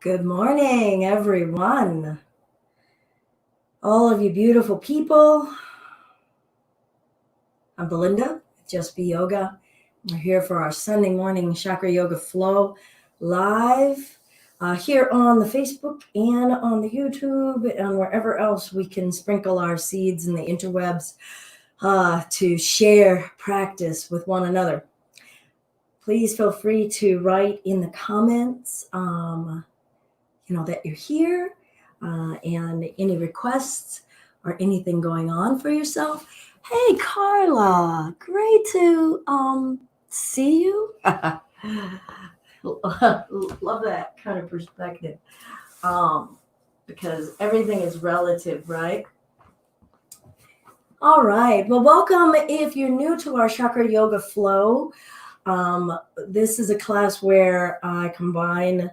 Good morning, everyone. All of you beautiful people. I'm Belinda, Just Be Yoga. We're here for our Sunday morning Chakra Yoga Flow live here on the Facebook and on the YouTube and wherever else we can sprinkle our seeds in the interwebs to share practice with one another. Please feel free to write in the comments, that you're here and any requests or anything going on for yourself. Hey, Carla, great to see you. Love that kind of perspective because everything is relative, right? All right. Well, welcome. If you're new to our Chakra Yoga Flow, this is a class where I combine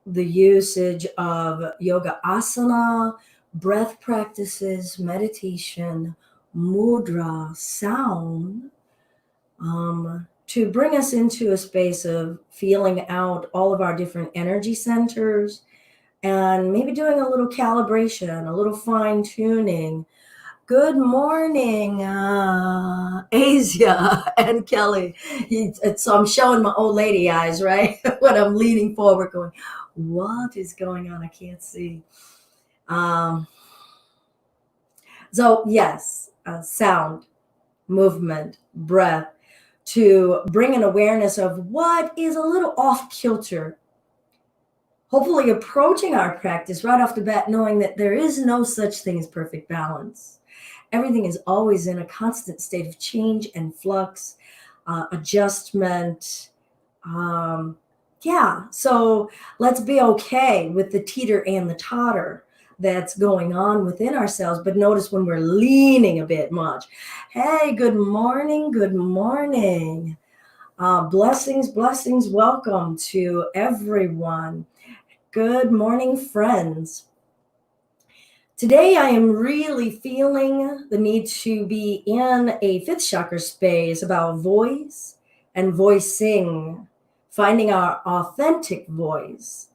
the usage of yoga asana, breath practices, meditation, mudra, sound, to bring us into a space of feeling out all of our different energy centers and maybe doing a little calibration, a little fine tuning. Good morning, Asia and Kelly. So I'm showing my old lady eyes, right? When I'm leaning forward going, what is going on? I can't see. So yes, sound, movement, breath, to bring an awareness of what is a little off kilter. Hopefully approaching our practice right off the bat, knowing that there is no such thing as perfect balance. Everything is always in a constant state of change and flux, adjustment. So let's be okay with the teeter and the totter that's going on within ourselves. But notice when we're leaning a bit much. Hey, good morning. Good morning. Blessings. Welcome to everyone. Good morning, friends. Today, I am really feeling the need to be in a fifth chakra space about voice and voicing, finding our authentic voice.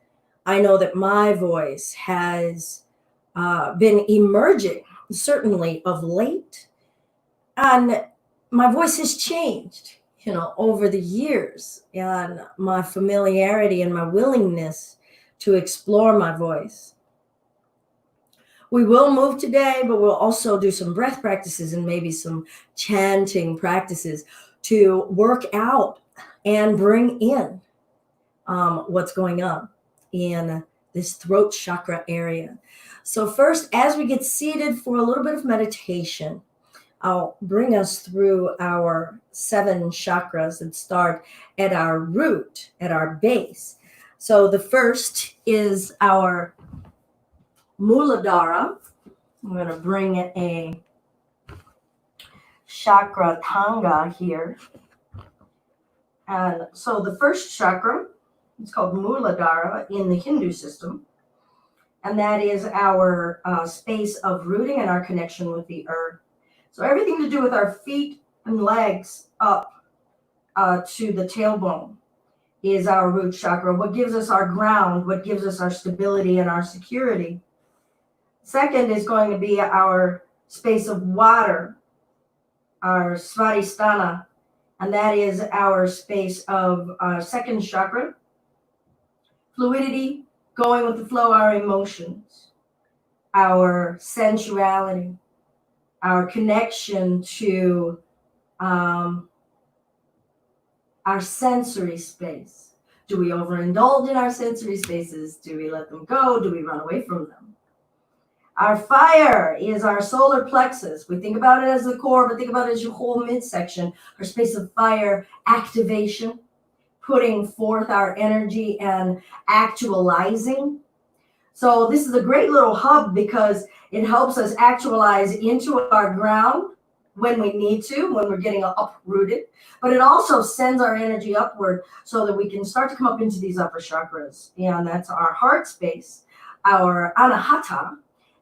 I know that my voice has been emerging, certainly of late, and my voice has changed, over the years, and my familiarity and my willingness to explore my voice. We will move today, but we'll also do some breath practices and maybe some chanting practices to work out and bring in what's going on in this throat chakra area. So first, as we get seated for a little bit of meditation, I'll bring us through our 7 chakras that start at our root, at our base. So the first is our Muladhara. I'm going to bring a chakra tanga here. And so the first chakra, it's called Muladhara in the Hindu system. And that is our space of rooting and our connection with the earth. So everything to do with our feet and legs up to the tailbone is our root chakra. What gives us our ground, what gives us our stability and our security. Second is going to be our space of water, our Svadhisthana, and that is our space of second chakra. Fluidity, going with the flow, our emotions, our sensuality, our connection to our sensory space. Do we overindulge in our sensory spaces? Do we let them go? Do we run away from them? Our fire is our solar plexus. We think about it as the core, but think about it as your whole midsection, our space of fire activation, putting forth our energy and actualizing. So this is a great little hub because it helps us actualize into our ground when we need to, when we're getting uprooted, but it also sends our energy upward so that we can start to come up into these upper chakras. And that's our heart space, our anahata,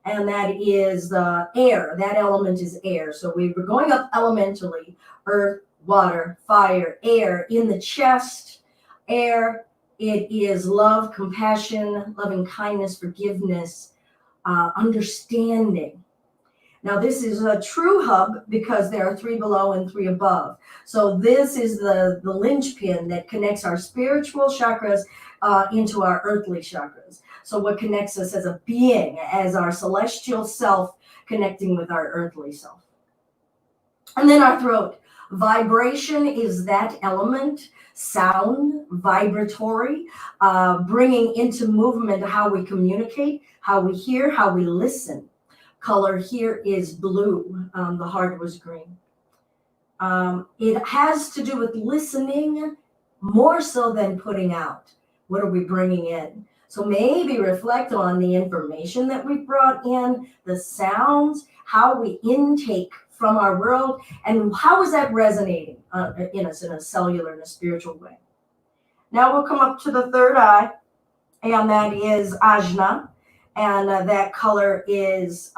and that is the air. That element is air. So we were going up elementally, earth, water, fire, air, in the chest, air, It is love, compassion, loving kindness, forgiveness, understanding. Now, this is a true hub because there are 3 below and 3 above. So this is the linchpin that connects our spiritual chakras into our earthly chakras. So what connects us as a being, as our celestial self connecting with our earthly self. And then our throat. Vibration is that element, sound, vibratory, bringing into movement how we communicate, how we hear, how we listen. Color here is blue. The heart was green. It has to do with listening more so than putting out. What are we bringing in? So maybe reflect on the information that we brought in, the sounds, how we intake from our world, and how is that resonating in us in a cellular and a spiritual way. Now we'll come up to the third eye, and that is Ajna. And that color is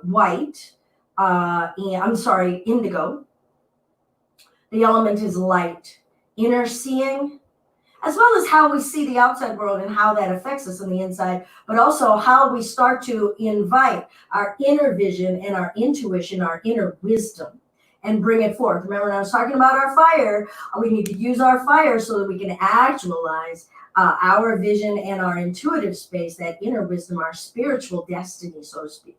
white, indigo. The element is light. Inner seeing, as well as how we see the outside world and how that affects us on the inside, but also how we start to invite our inner vision and our intuition, our inner wisdom, and bring it forth. Remember, when I was talking about our fire, we need to use our fire so that we can actualize our vision and our intuitive space, that inner wisdom, our spiritual destiny, so to speak.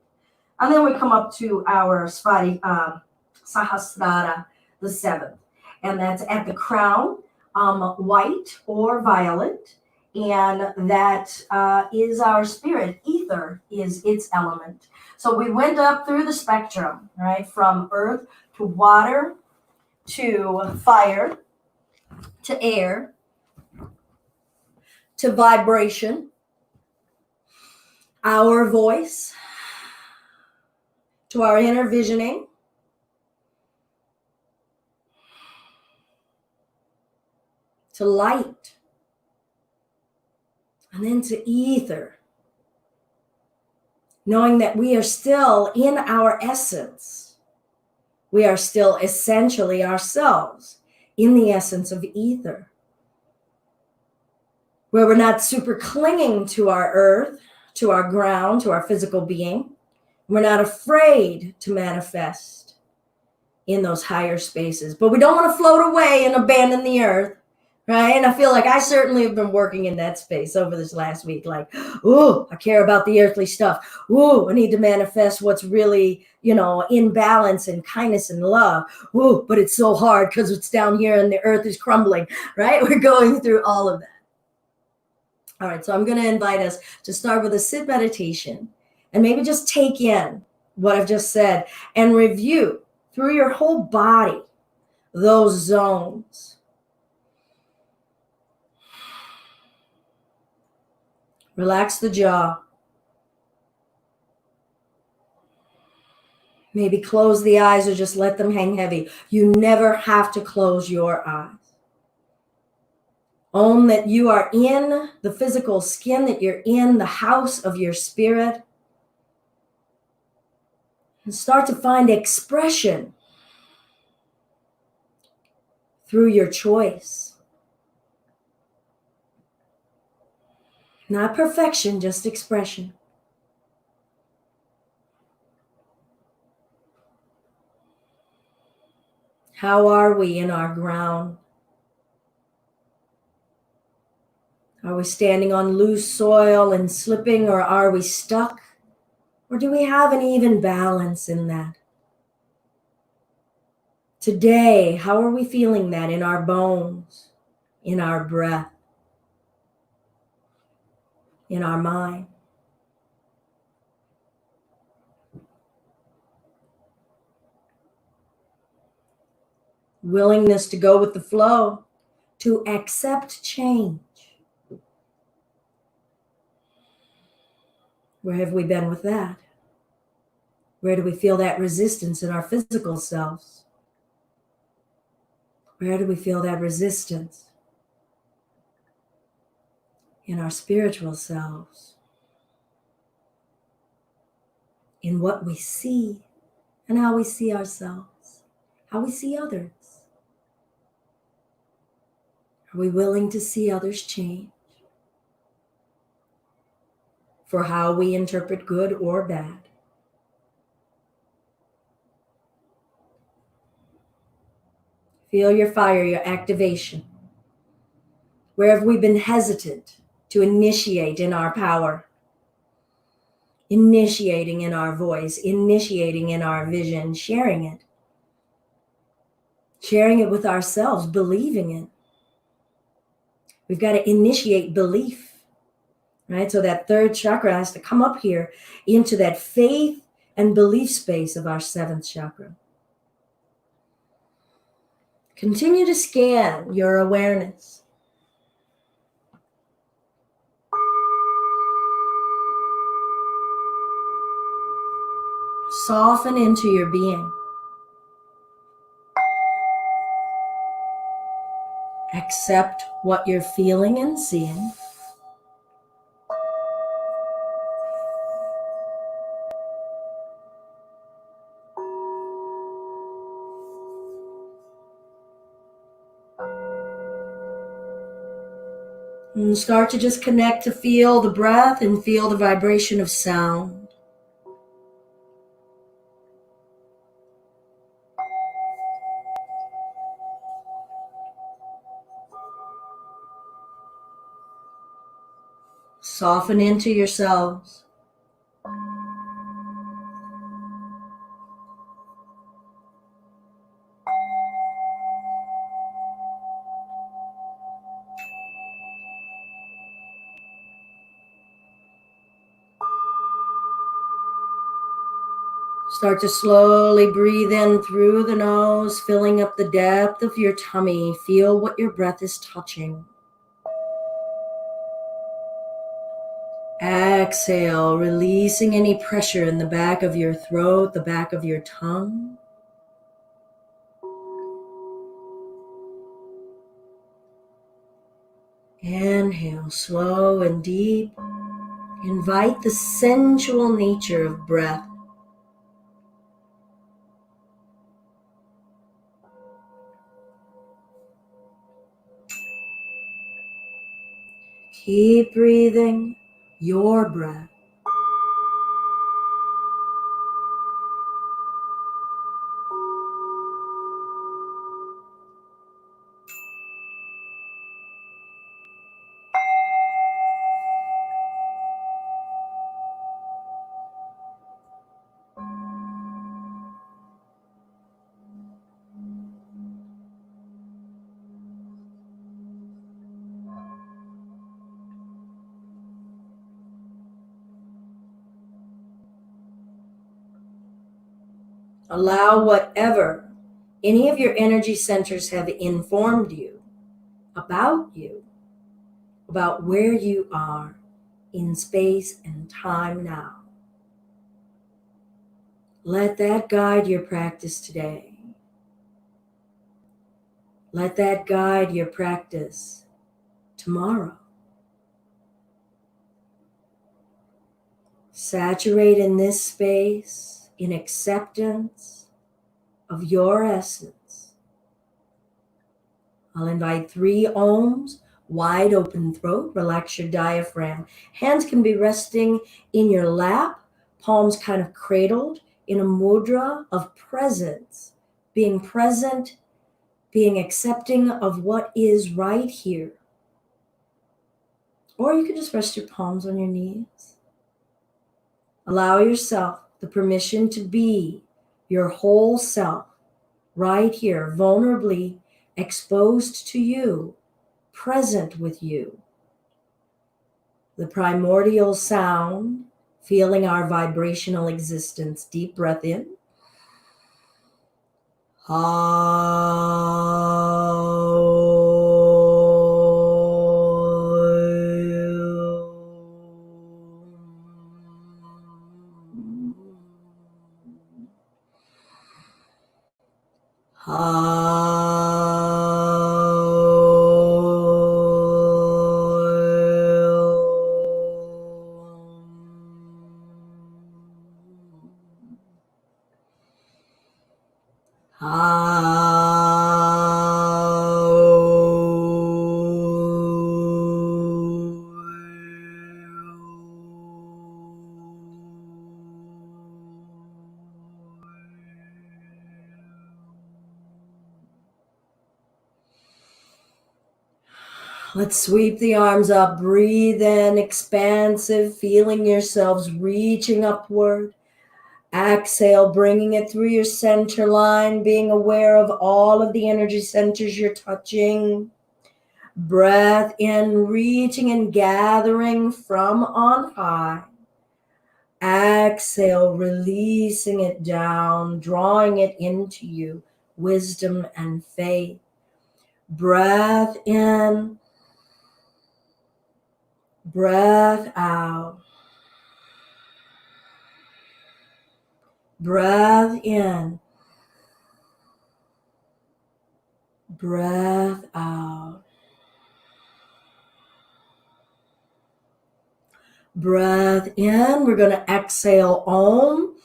And then we come up to our Sahasrara, the 7th, and that's at the crown, white or violet, and that is our spirit. Ether is its element. So we went up through the spectrum, right, from earth to water to fire to air to vibration, our voice, to our inner visioning, to light, and then to ether, knowing that we are still in our essence. We are still essentially ourselves in the essence of ether, where we're not super clinging to our earth, to our ground, to our physical being. We're not afraid to manifest in those higher spaces, but we don't want to float away and abandon the earth, right? And I feel like I certainly have been working in that space over this last week. Like, ooh, I care about the earthly stuff. Ooh, I need to manifest what's really, in balance and kindness and love. Ooh, but it's so hard because it's down here and the earth is crumbling, right? We're going through all of that. All right, so I'm going to invite us to start with a sit meditation and maybe just take in what I've just said and review through your whole body those zones. Relax the jaw. Maybe close the eyes or just let them hang heavy. You never have to close your eyes. Own that you are in the physical skin, that you're in the house of your spirit. And start to find expression through your choice. Not perfection, just expression. How are we in our ground? Are we standing on loose soil and slipping, or are we stuck? Or do we have an even balance in that? Today, how are we feeling that in our bones, in our breath, in our mind? Willingness to go with the flow, to accept change. Where have we been with that? Where do we feel that resistance in our physical selves? Where do we feel that resistance in our spiritual selves? In what we see and how we see ourselves, how we see others. Are we willing to see others change? for how we interpret good or bad. Feel your fire, your activation. Where have we been hesitant to initiate in our power? Initiating in our voice, initiating in our vision, sharing it. Sharing it with ourselves, believing it. We've got to initiate belief, right? So that third chakra has to come up here into that faith and belief space of our seventh chakra. Continue to scan your awareness. Soften into your being. Accept what you're feeling and seeing. And start to just connect to feel the breath and feel the vibration of sound. Soften into yourselves. Start to slowly breathe in through the nose, filling up the depth of your tummy. Feel what your breath is touching. Exhale, releasing any pressure in the back of your throat, the back of your tongue. Inhale, slow and deep. Invite the sensual nature of breath. Keep breathing your breath. Allow whatever any of your energy centers have informed you, about where you are in space and time now. Let that guide your practice today. Let that guide your practice tomorrow. Saturate in this space, in acceptance of your essence. I'll invite 3 ohms, wide open throat, relax your diaphragm. Hands can be resting in your lap, palms kind of cradled in a mudra of presence, being present, being accepting of what is right here. Or you can just rest your palms on your knees. Allow yourself the permission to be your whole self right here, vulnerably exposed to you, present with you. The primordial sound, feeling our vibrational existence. Deep breath in. Let's sweep the arms up. Breathe in, expansive, feeling yourselves reaching upward. Exhale, bringing it through your center line, being aware of all of the energy centers you're touching. Breath in, reaching and gathering from on high. Exhale, releasing it down, drawing it into you, wisdom and faith. Breath in, breath out. Breath in, breath out. Breath in, we're going to exhale Om.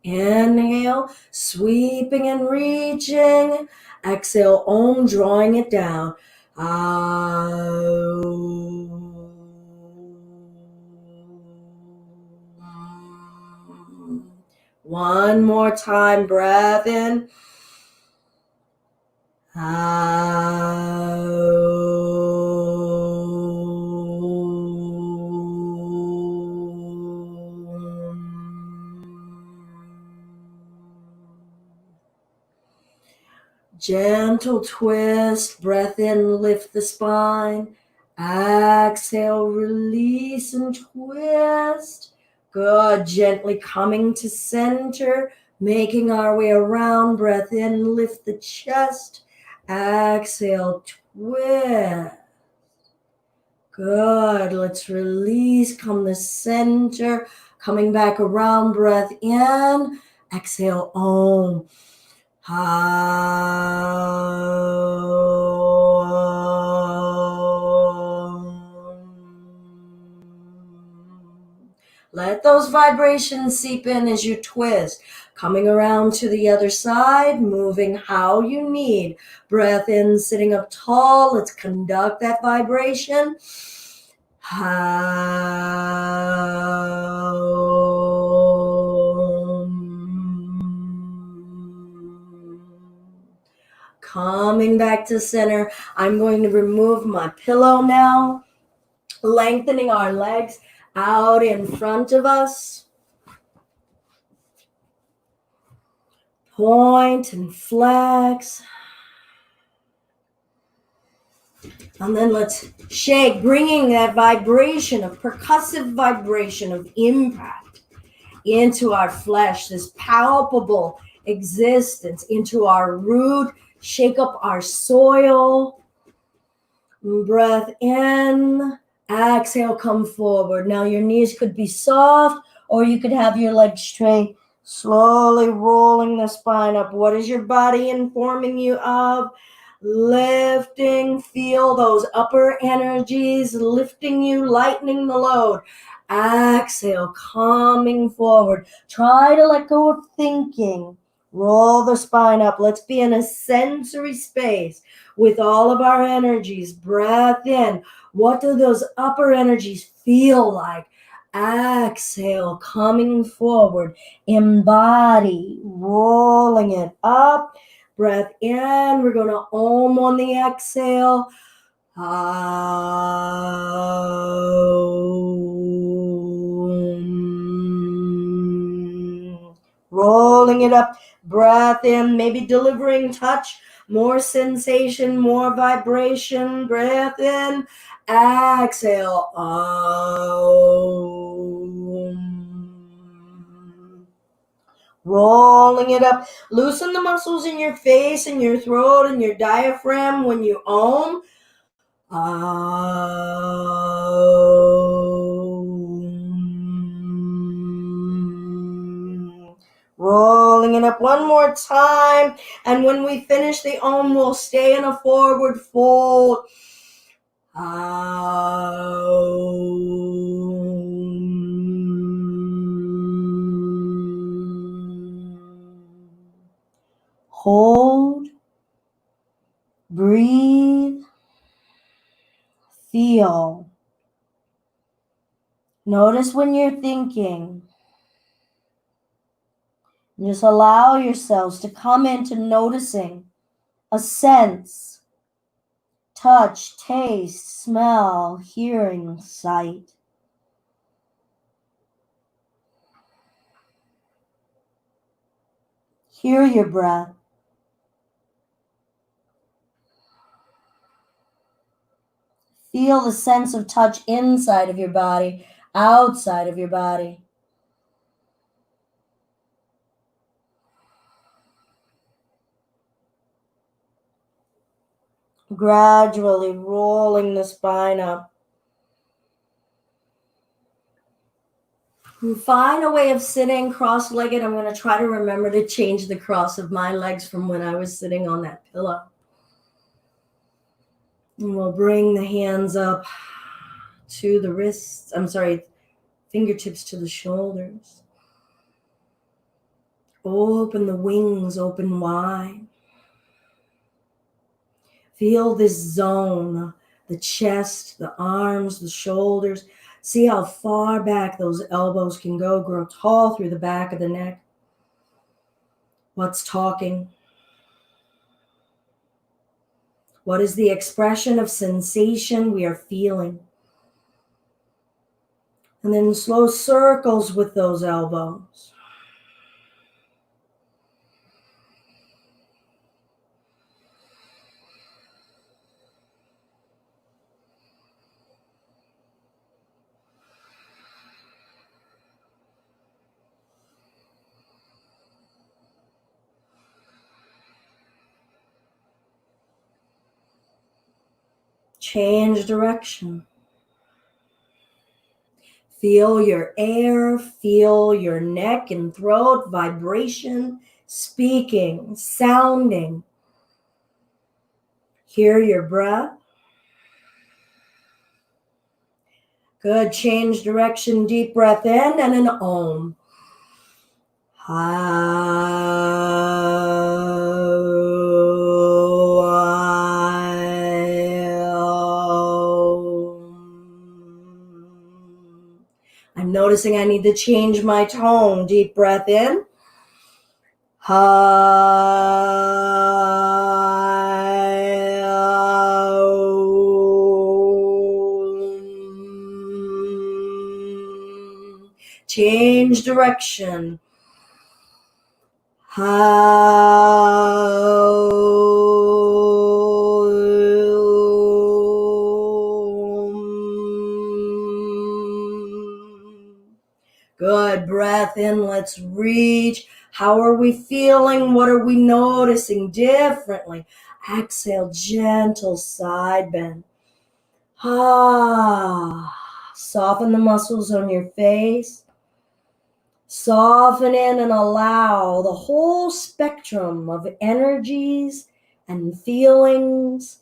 Inhale, sweeping and reaching. Exhale, Om, drawing it down. One more time, breath in. Gentle twist, breath in, lift the spine. Exhale, release and twist. Good, gently coming to center, making our way around. Breath in, lift the chest. Exhale, twist. Good, let's release, come to center, coming back around. Breath in, exhale, Om. Let those vibrations seep in as you twist. Coming around to the other side, moving how you need. Breath in, sitting up tall. Let's conduct that vibration. Coming back to center. I'm going to remove my pillow now, lengthening our legs out in front of us. Point and flex. And then let's shake, bringing that vibration, of percussive vibration of impact into our flesh, this palpable existence, into our root. Shake up our soil. Breath in. Exhale, come forward. Now your knees could be soft, or you could have your legs straight. Slowly rolling the spine up. What is your body informing you of? Lifting. Feel those upper energies lifting you, lightening the load. Exhale, coming forward. Try to let go of thinking. Roll the spine up. Let's be in a sensory space with all of our energies. Breath in. What do those upper energies feel like? Exhale, coming forward. Embody, rolling it up. Breath in. We're going to Om on the exhale. Rolling it up. Breath in. Maybe delivering touch. More sensation, more vibration. Breath in. Exhale. Rolling it up. Loosen the muscles in your face and your throat and your diaphragm when you Om. Rolling it up one more time. And when we finish the Om, we'll stay in a forward fold. Hold. Breathe. Feel. Notice when you're thinking. Just allow yourselves to come into noticing a sense, touch, taste, smell, hearing, sight. Hear your breath. Feel the sense of touch inside of your body, outside of your body. Gradually rolling the spine up. Find a way of sitting cross-legged. I'm going to try to remember to change the cross of my legs from when I was sitting on that pillow. And we'll bring the hands up to the wrists. Fingertips to the shoulders. Open the wings, open wide. Feel this zone, the chest, the arms, the shoulders. See how far back those elbows can go. Grow tall through the back of the neck. What's talking? What is the expression of sensation we are feeling? And then slow circles with those elbows. Change direction. Feel your air, feel your neck and throat, vibration, speaking, sounding. Hear your breath. Good. Change direction. Deep breath in and an om. I'm noticing I need to change my tone. Deep breath in. Change direction. Good. Breath in. Let's reach. How are we feeling? What are we noticing differently? Exhale, gentle side bend. Soften the muscles on your face. Soften in and allow the whole spectrum of energies and feelings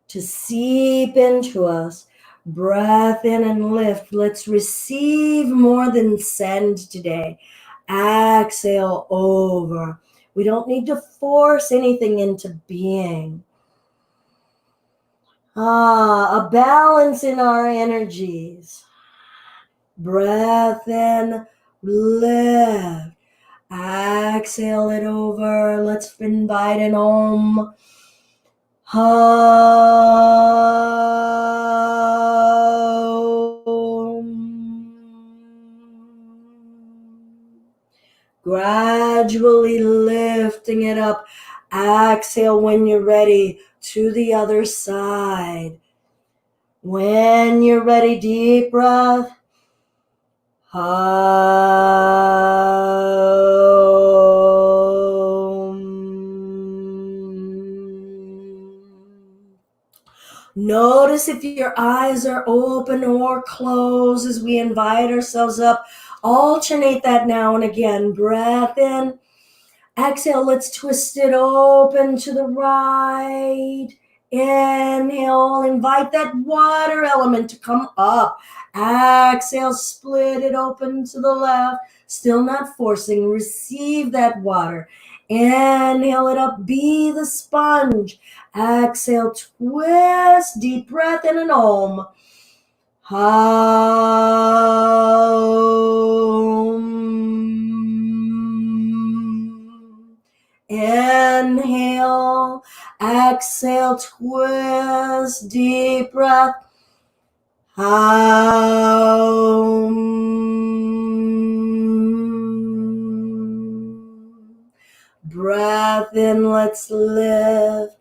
to seep into us. Breath in and lift. Let's receive more than send today. Exhale over. We don't need to force anything into being. A balance in our energies. Breath in, lift. Exhale it over. Let's invite an om. Gradually lifting it up. Exhale when you're ready to the other side. When you're ready, deep breath. Notice if your eyes are open or closed as we invite ourselves up. Alternate that now and again. Breath in. Exhale, let's twist it open to the right. Inhale, invite that water element to come up. Exhale, split it open to the left. Still not forcing. Receive that water. Inhale it up. Be the sponge. Exhale, twist. Deep breath in an om. Inhale, exhale, twist, deep breath. Breath in, let's lift.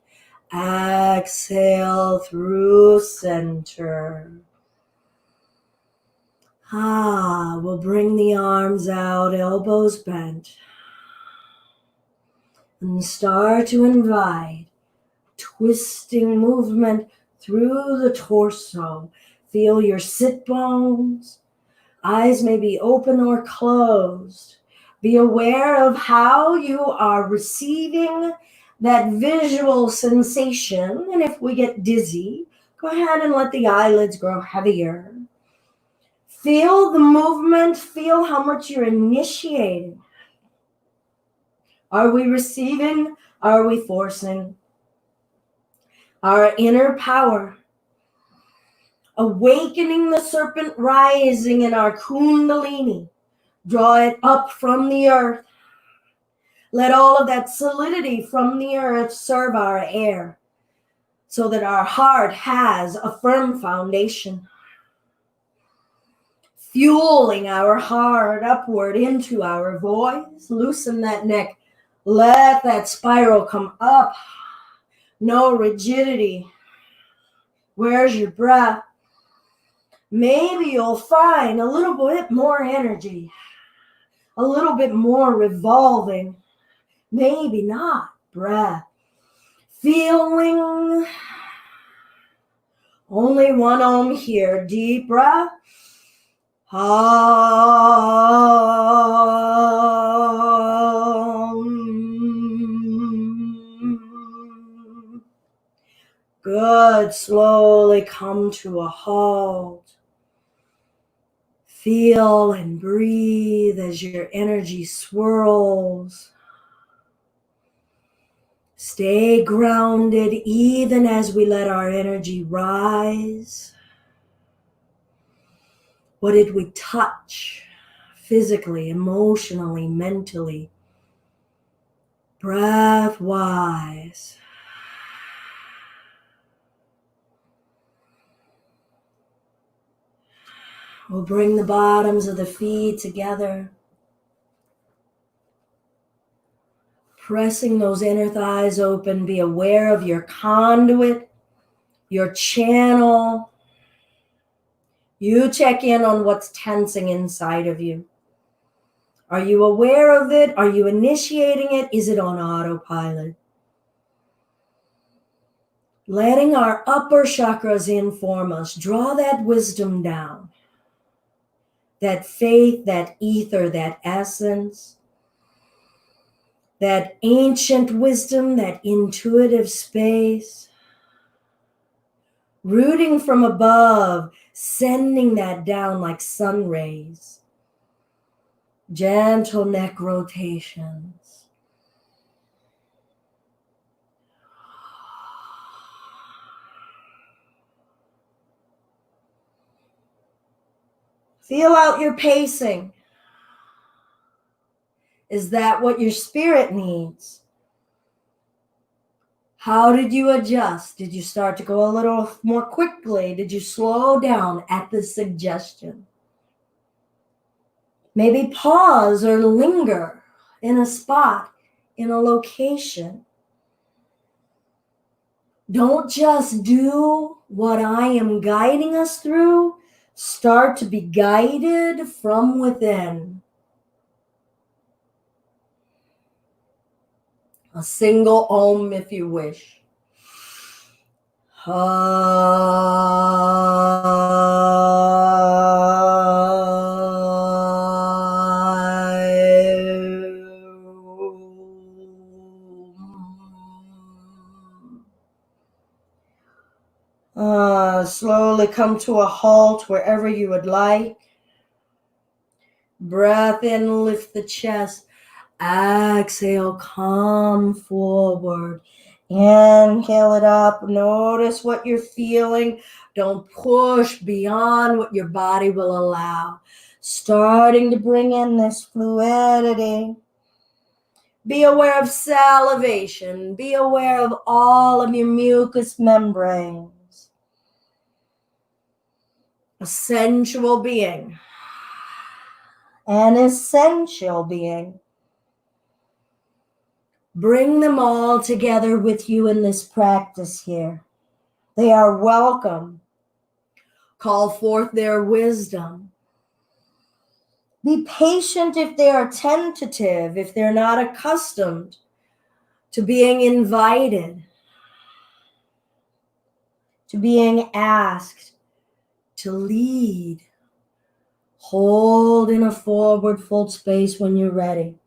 Exhale through center. We'll bring the arms out, elbows bent. And start to invite twisting movement through the torso. Feel your sit bones. Eyes may be open or closed. Be aware of how you are receiving that visual sensation. And if we get dizzy, go ahead and let the eyelids grow heavier. Feel the movement. Feel how much you're initiating. Are we receiving? Are we forcing? Our inner power. Awakening the serpent rising in our kundalini. Draw it up from the earth. Let all of that solidity from the earth serve our air so that our heart has a firm foundation. Fueling our heart upward into our voice. Loosen that neck. Let that spiral come up. No rigidity. Where's your breath? Maybe you'll find a little bit more energy. A little bit more revolving. Maybe not. Breath. Feeling. Only one Om here. Deep breath. Good. Slowly come to a halt. Feel and breathe as your energy swirls. Stay grounded even as we let our energy rise. What did we touch physically, emotionally, mentally, breath-wise? We'll bring the bottoms of the feet together. Pressing those inner thighs open. Be aware of your conduit, your channel. You check in on what's tensing inside of you. Are you aware of it? Are you initiating it? Is it on autopilot? Letting our upper chakras inform us. Draw that wisdom down. That faith, that ether, that essence. That ancient wisdom, that intuitive space. Rooting from above, sending that down like sun rays. Gentle neck rotations. Feel out your pacing. Is that what your spirit needs? How did you adjust? Did you start to go a little more quickly? Did you slow down at the suggestion? Maybe pause or linger in a spot, in a location. Don't just do what I am guiding us through. Start to be guided from within. A single Om if you wish. Slowly come to a halt wherever you would like. Breath in, lift the chest. Exhale, come forward. Inhale it up. Notice what you're feeling. Don't push beyond what your body will allow. Starting to bring in this fluidity. Be aware of salivation. Be aware of all of your mucous membranes. A sensual being. An essential being. Bring them all together with you in this practice here. They are welcome. Call forth their wisdom. Be patient if they are tentative, if they're not accustomed to being invited, to being asked to lead. Hold in a forward fold space when you're ready.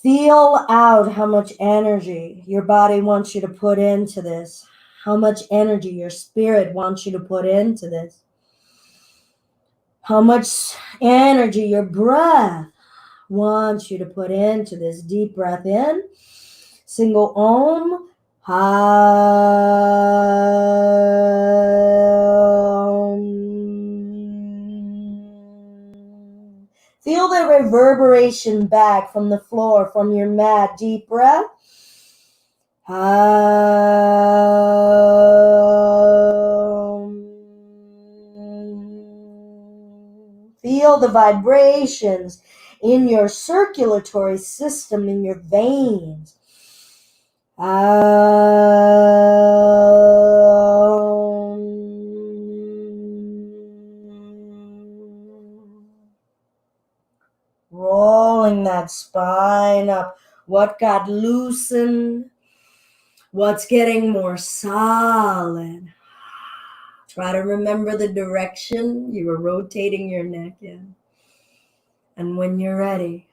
Feel out how much energy your body wants you to put into this, how much energy your spirit wants you to put into this, how much energy your breath wants you to put into this. Deep breath in, single Om, Feel the reverberation back from the floor, from your mat. Deep breath. Feel the vibrations in your circulatory system, in your veins. Rolling that spine up. What got loosened? What's getting more solid? Try to remember the direction you were rotating your neck in. And when you're ready,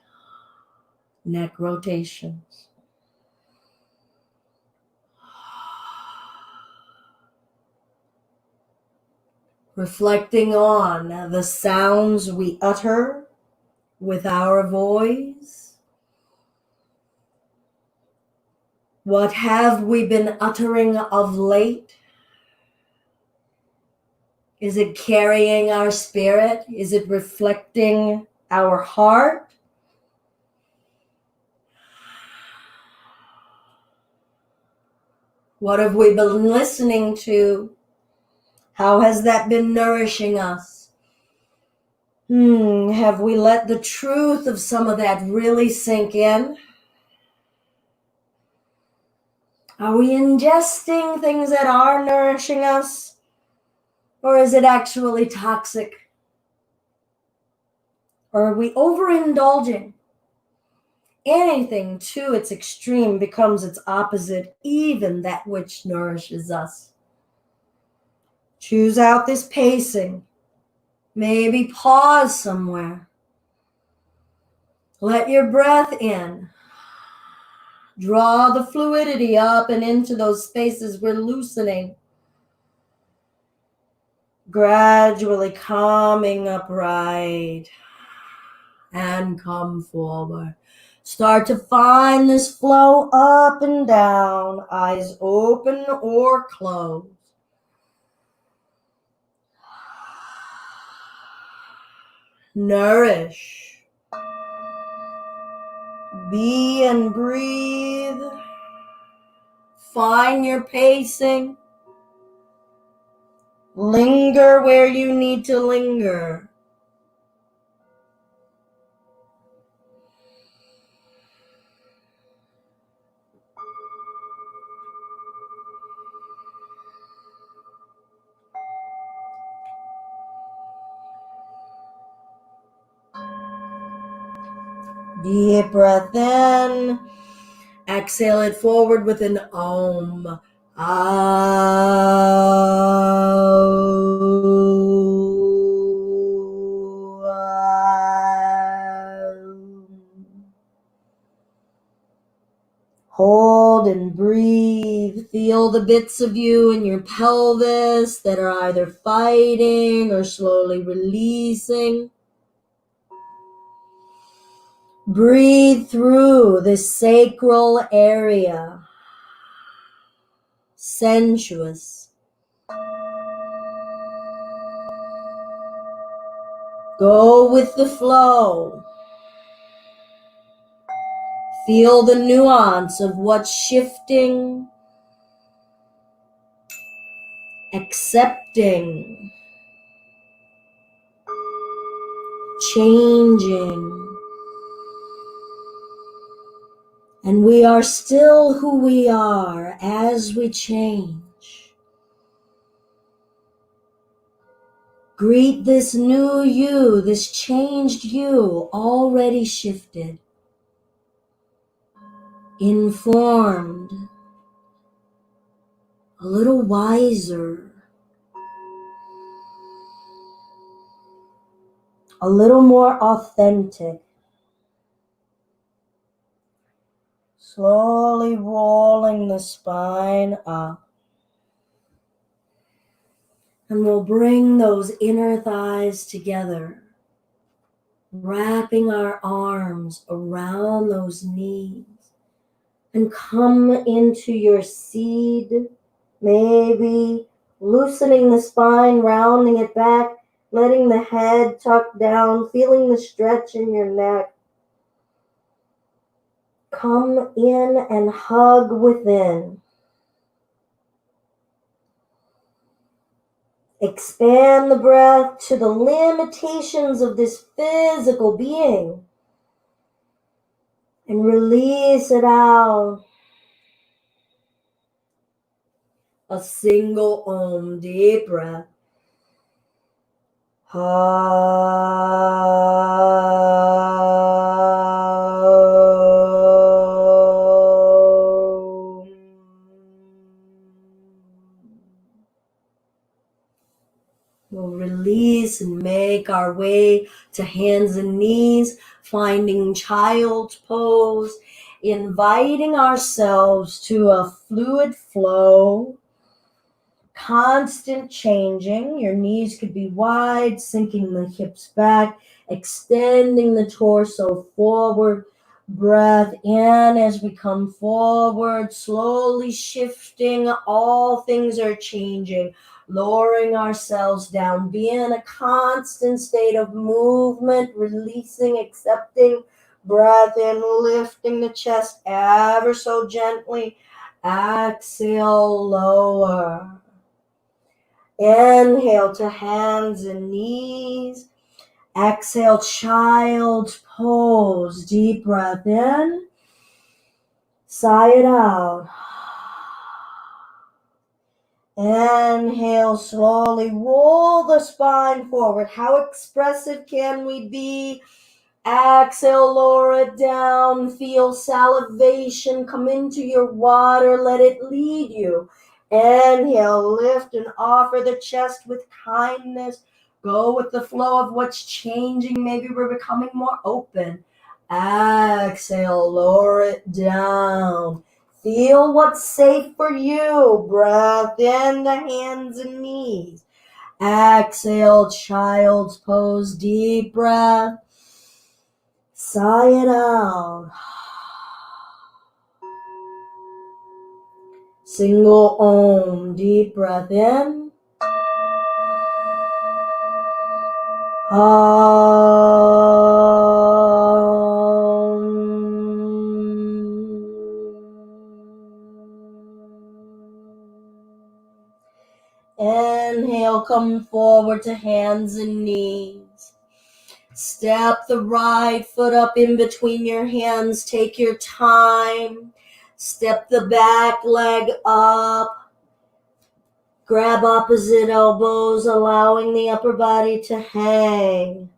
neck rotations. Reflecting on the sounds we utter with our voice. What have we been uttering of late? Is it carrying our spirit? Is it reflecting our heart? What have we been listening to? How has that been nourishing us? Have we let the truth of some of that really sink in? Are we ingesting things that are nourishing us? Or is it actually toxic? Or are we overindulging? Anything to its extreme becomes its opposite, even that which nourishes us. Choose out this pacing. Maybe pause somewhere. Let your breath in. Draw the fluidity up and into those spaces we're loosening. Gradually coming upright and come forward. Start to find this flow up and down, eyes open or closed. Nourish. Be and breathe. Find your pacing. Linger where you need to linger. Deep breath in. Exhale it forward with an Om. Hold and breathe. Feel the bits of you in your pelvis that are either fighting or slowly releasing. Breathe through this sacral area. sensuous. Go with the flow. Feel the nuance of what's shifting, accepting, changing. And we are still who we are as we change. Greet this new you, this changed you, already shifted, informed, a little wiser, a little more authentic. Slowly rolling the spine up. And we'll bring those inner thighs together, wrapping our arms around those knees. And come into your seed, maybe loosening the spine, rounding it back, letting the head tuck down, feeling the stretch in your neck. Come in and hug within. Expand the breath to the limitations of this physical being. And release it out. A single Om, deep breath. We'll release and make our way to hands and knees, finding child's pose, inviting ourselves to a fluid flow, constant changing. Your knees could be wide, sinking the hips back, extending the torso forward. Breath in as we come forward, slowly shifting. All things are changing. Lowering ourselves down, be in a constant state of movement, releasing, accepting. Breath in, lifting the chest ever so gently. Exhale, lower. Inhale to hands and knees. Exhale, child's pose. Deep breath in. Sigh it out. Inhale, slowly roll the spine forward. How expressive can we be? Exhale, lower it down. Feel salivation come into your water. Let it lead you. Inhale, lift and offer the chest with kindness. Go with the flow of what's changing. Maybe we're becoming more open. Exhale, lower it down. Feel what's safe for you. Breath in the hands and knees. Exhale, child's pose. Deep breath. Sigh it out. Single Om. Deep breath in. Inhale, come forward to hands and knees. Step the right foot up in between your hands. Take your time. Step the back leg up. Grab opposite elbows, allowing the upper body to hang.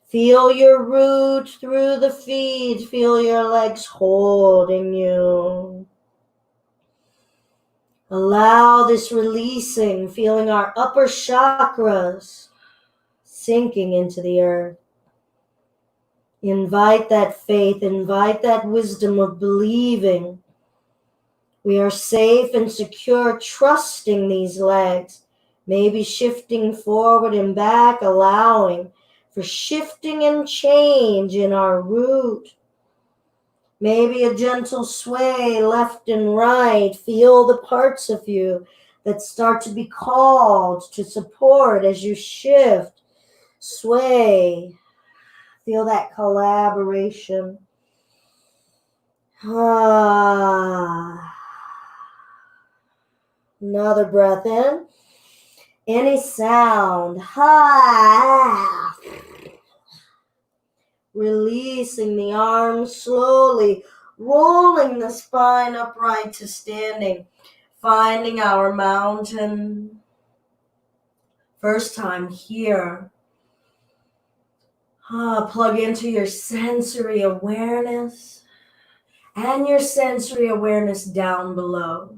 Feel your root through the feet. Feel your legs holding you. Allow this releasing, feeling our upper chakras sinking into the earth. Invite that faith, invite that wisdom of believing we are safe and secure, trusting these legs, maybe shifting forward and back, allowing for shifting and change in our root. Maybe a gentle sway left and right. Feel the parts of you that start to be called to support as you shift, sway. Feel that collaboration. Ah. Another breath in. Any sound. Ah. Releasing the arms slowly, rolling the spine upright to standing, finding our mountain. First time here. Plug into your sensory awareness and your sensory awareness down below.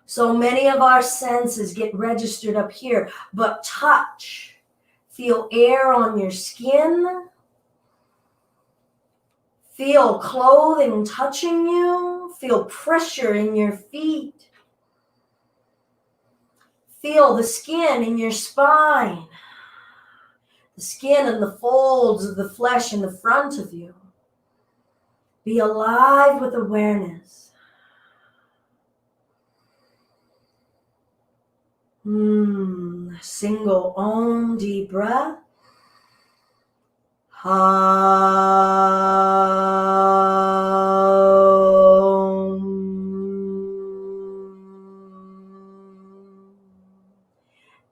So many of our senses get registered up here, but touch, feel air on your skin, feel clothing touching you, feel pressure in your feet, feel the skin in your spine, the skin and the folds of the flesh in the front of you. Be alive with awareness. Single Om, deep breath.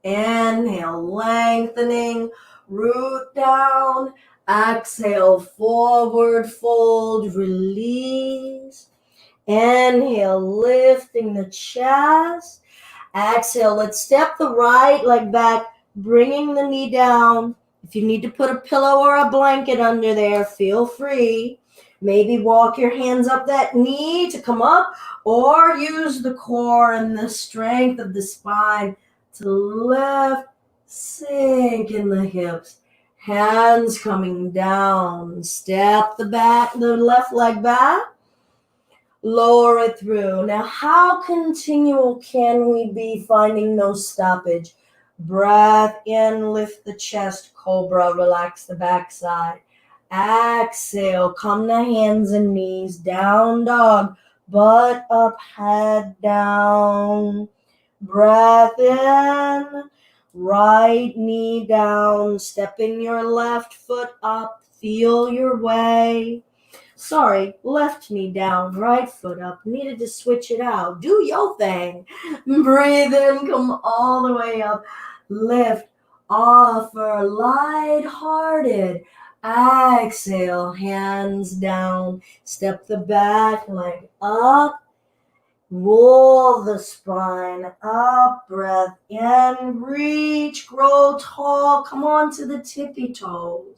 Inhale, lengthening, root down. Exhale, forward fold, release. Inhale, lifting the chest. Exhale, let's step the right leg back, bringing the knee down. If you need to put a pillow or a blanket under there, feel free. Maybe walk your hands up that knee to come up, or use the core and the strength of the spine to lift, sink in the hips. Hands coming down. Step the left leg back. Lower it through. Now, how continual can we be finding no stoppage? Breath in, lift the chest, cobra, relax the backside. Exhale, come to hands and knees, down dog, butt up, head down. Breath in, right knee down, stepping your left foot up, feel your way. Sorry, left knee down, right foot up. Needed to switch it out. Do your thing. Breathe in, come all the way up. Lift, offer, light-hearted. Exhale, hands down. Step the back leg up. Roll the spine up. Breath in. Reach, grow tall. Come on to the tippy toes.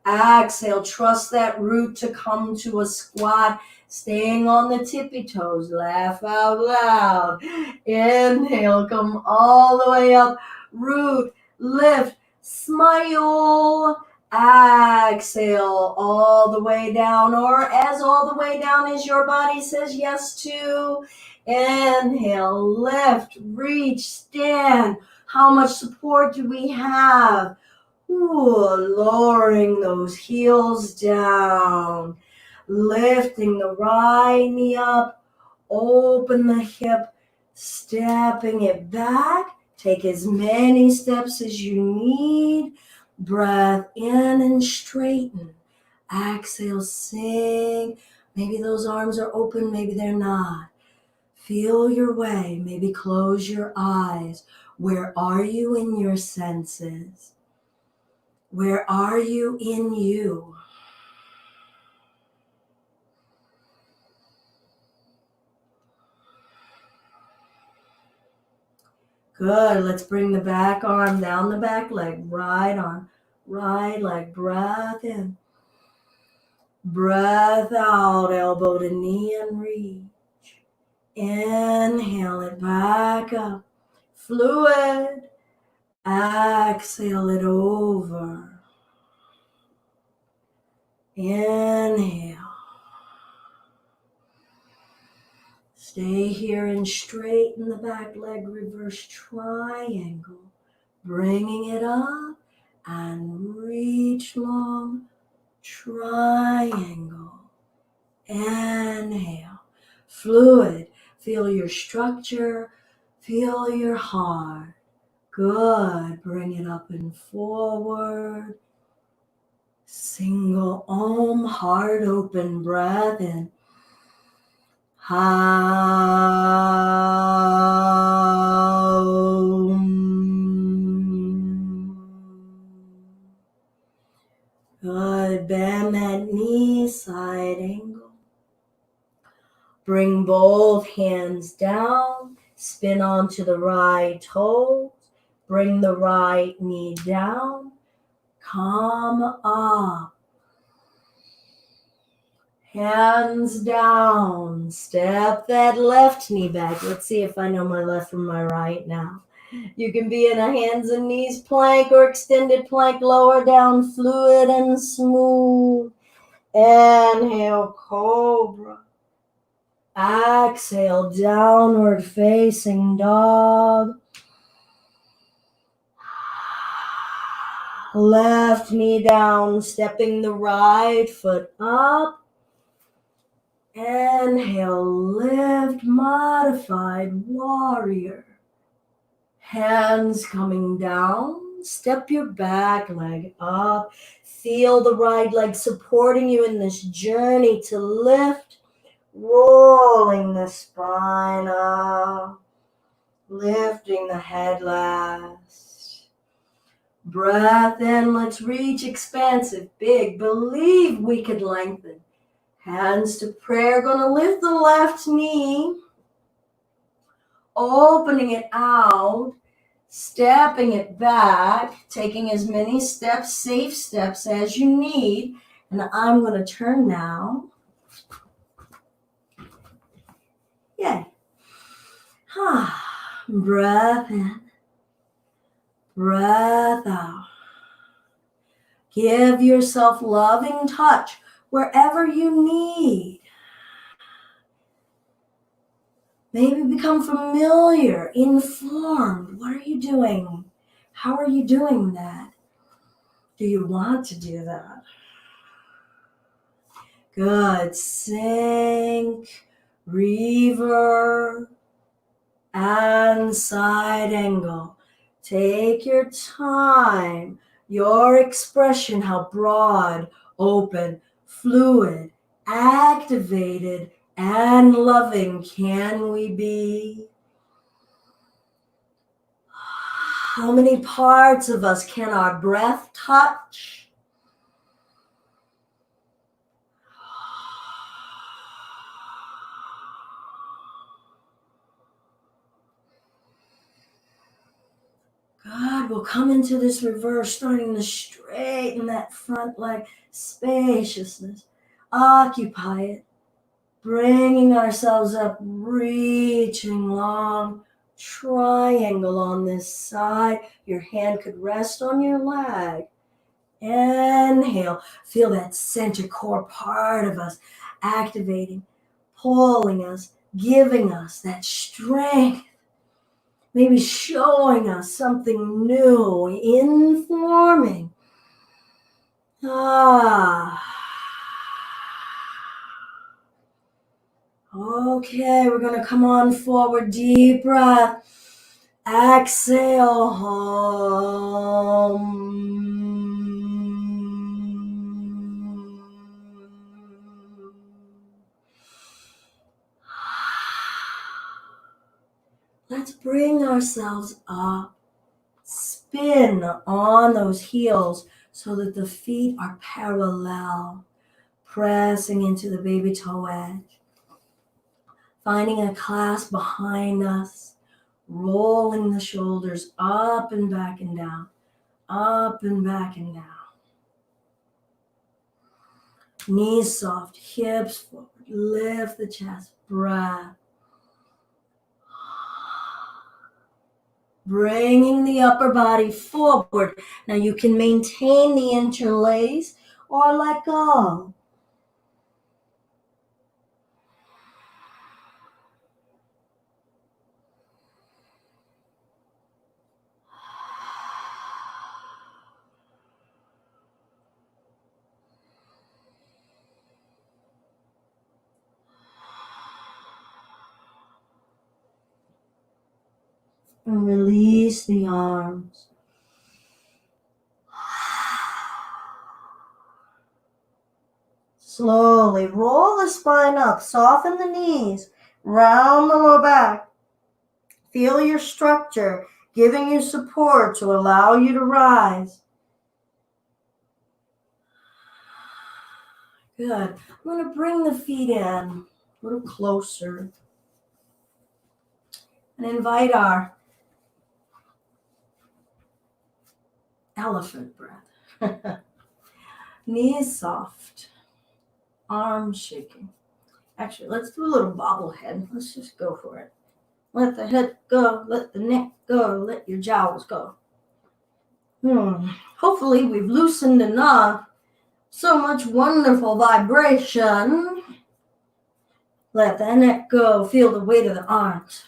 Exhale, trust that root to come to a squat, staying on the tippy toes. Laugh out loud. Inhale, come all the way up. Root, lift, smile. Exhale, all the way down, or as all the way down as your body says yes to. Inhale, lift, reach, stand. How much support do we have? Lowering those heels down, lifting the right knee up, open the hip, stepping it back. Take as many steps as you need. Breath in and straighten. Exhale, sink. Maybe those arms are open, maybe they're not. Feel your way. Maybe close your eyes. Where are you in your senses? Where are you in you? Good. Let's bring the back arm down the back leg. Right arm, right leg. Breath in. Breath out. Elbow to knee and reach. Inhale it back up. Fluid. Exhale it over. Inhale. Stay here and straighten the back leg, reverse triangle. Bringing it up and reach long, triangle. Inhale. Fluid. Feel your structure. Feel your heart. Good. Bring it up and forward. Single Om, heart open breath in. Good. Bend that knee, side angle. Bring both hands down. Spin onto the right toes. Bring the right knee down. Come up. Hands down. Step that left knee back. Let's see if I know my left from my right now. You can be in a hands and knees plank or extended plank, lower down, fluid and smooth. Inhale, cobra. Exhale, downward facing dog. Left knee down, stepping the right foot up. Inhale, lift, modified warrior. Hands coming down, step your back leg up. Feel the right leg supporting you in this journey to lift, rolling the spine up, lifting the head last. Breath in, let's reach expansive, big. Believe we could lengthen. Hands to prayer, gonna lift the left knee, opening it out, stepping it back, taking as many steps, safe steps as you need. And I'm gonna turn now. Yay. Breath in, breath out. Give yourself loving touch wherever you need. Maybe become familiar, informed. What are you doing? How are you doing that? Do you want to do that? Good. Sink, reverb, and side angle. Take your time. Your expression, how broad, open, fluid, activated, and loving can we be? How many parts of us can our breath touch? Good. We'll come into this reverse, starting to straighten that front leg, spaciousness. Occupy it. Bringing ourselves up, reaching long, triangle on this side. Your hand could rest on your leg. Inhale. Feel that center core part of us activating, pulling us, giving us that strength. Maybe showing us something new, informing. Okay, we're going to come on forward. Deep breath. Exhale. Let's bring ourselves up. Spin on those heels so that the feet are parallel. Pressing into the baby toe edge. Finding a clasp behind us. Rolling the shoulders up and back and down. Up and back and down. Knees soft, hips forward. Lift the chest. Breath. Bringing the upper body forward. Now you can maintain the interlace or let go. And release the arms. Slowly roll the spine up. Soften the knees. Round the low back. Feel your structure giving you support to allow you to rise. Good. I'm going to bring the feet in a little closer and invite our elephant breath. Knees soft, arms shaking. Actually, let's do a little bobblehead. Let's just go for it. Let the head go, let the neck go, let your jowls go. Hopefully we've loosened enough. So much wonderful vibration. Let the neck go, feel the weight of the arms.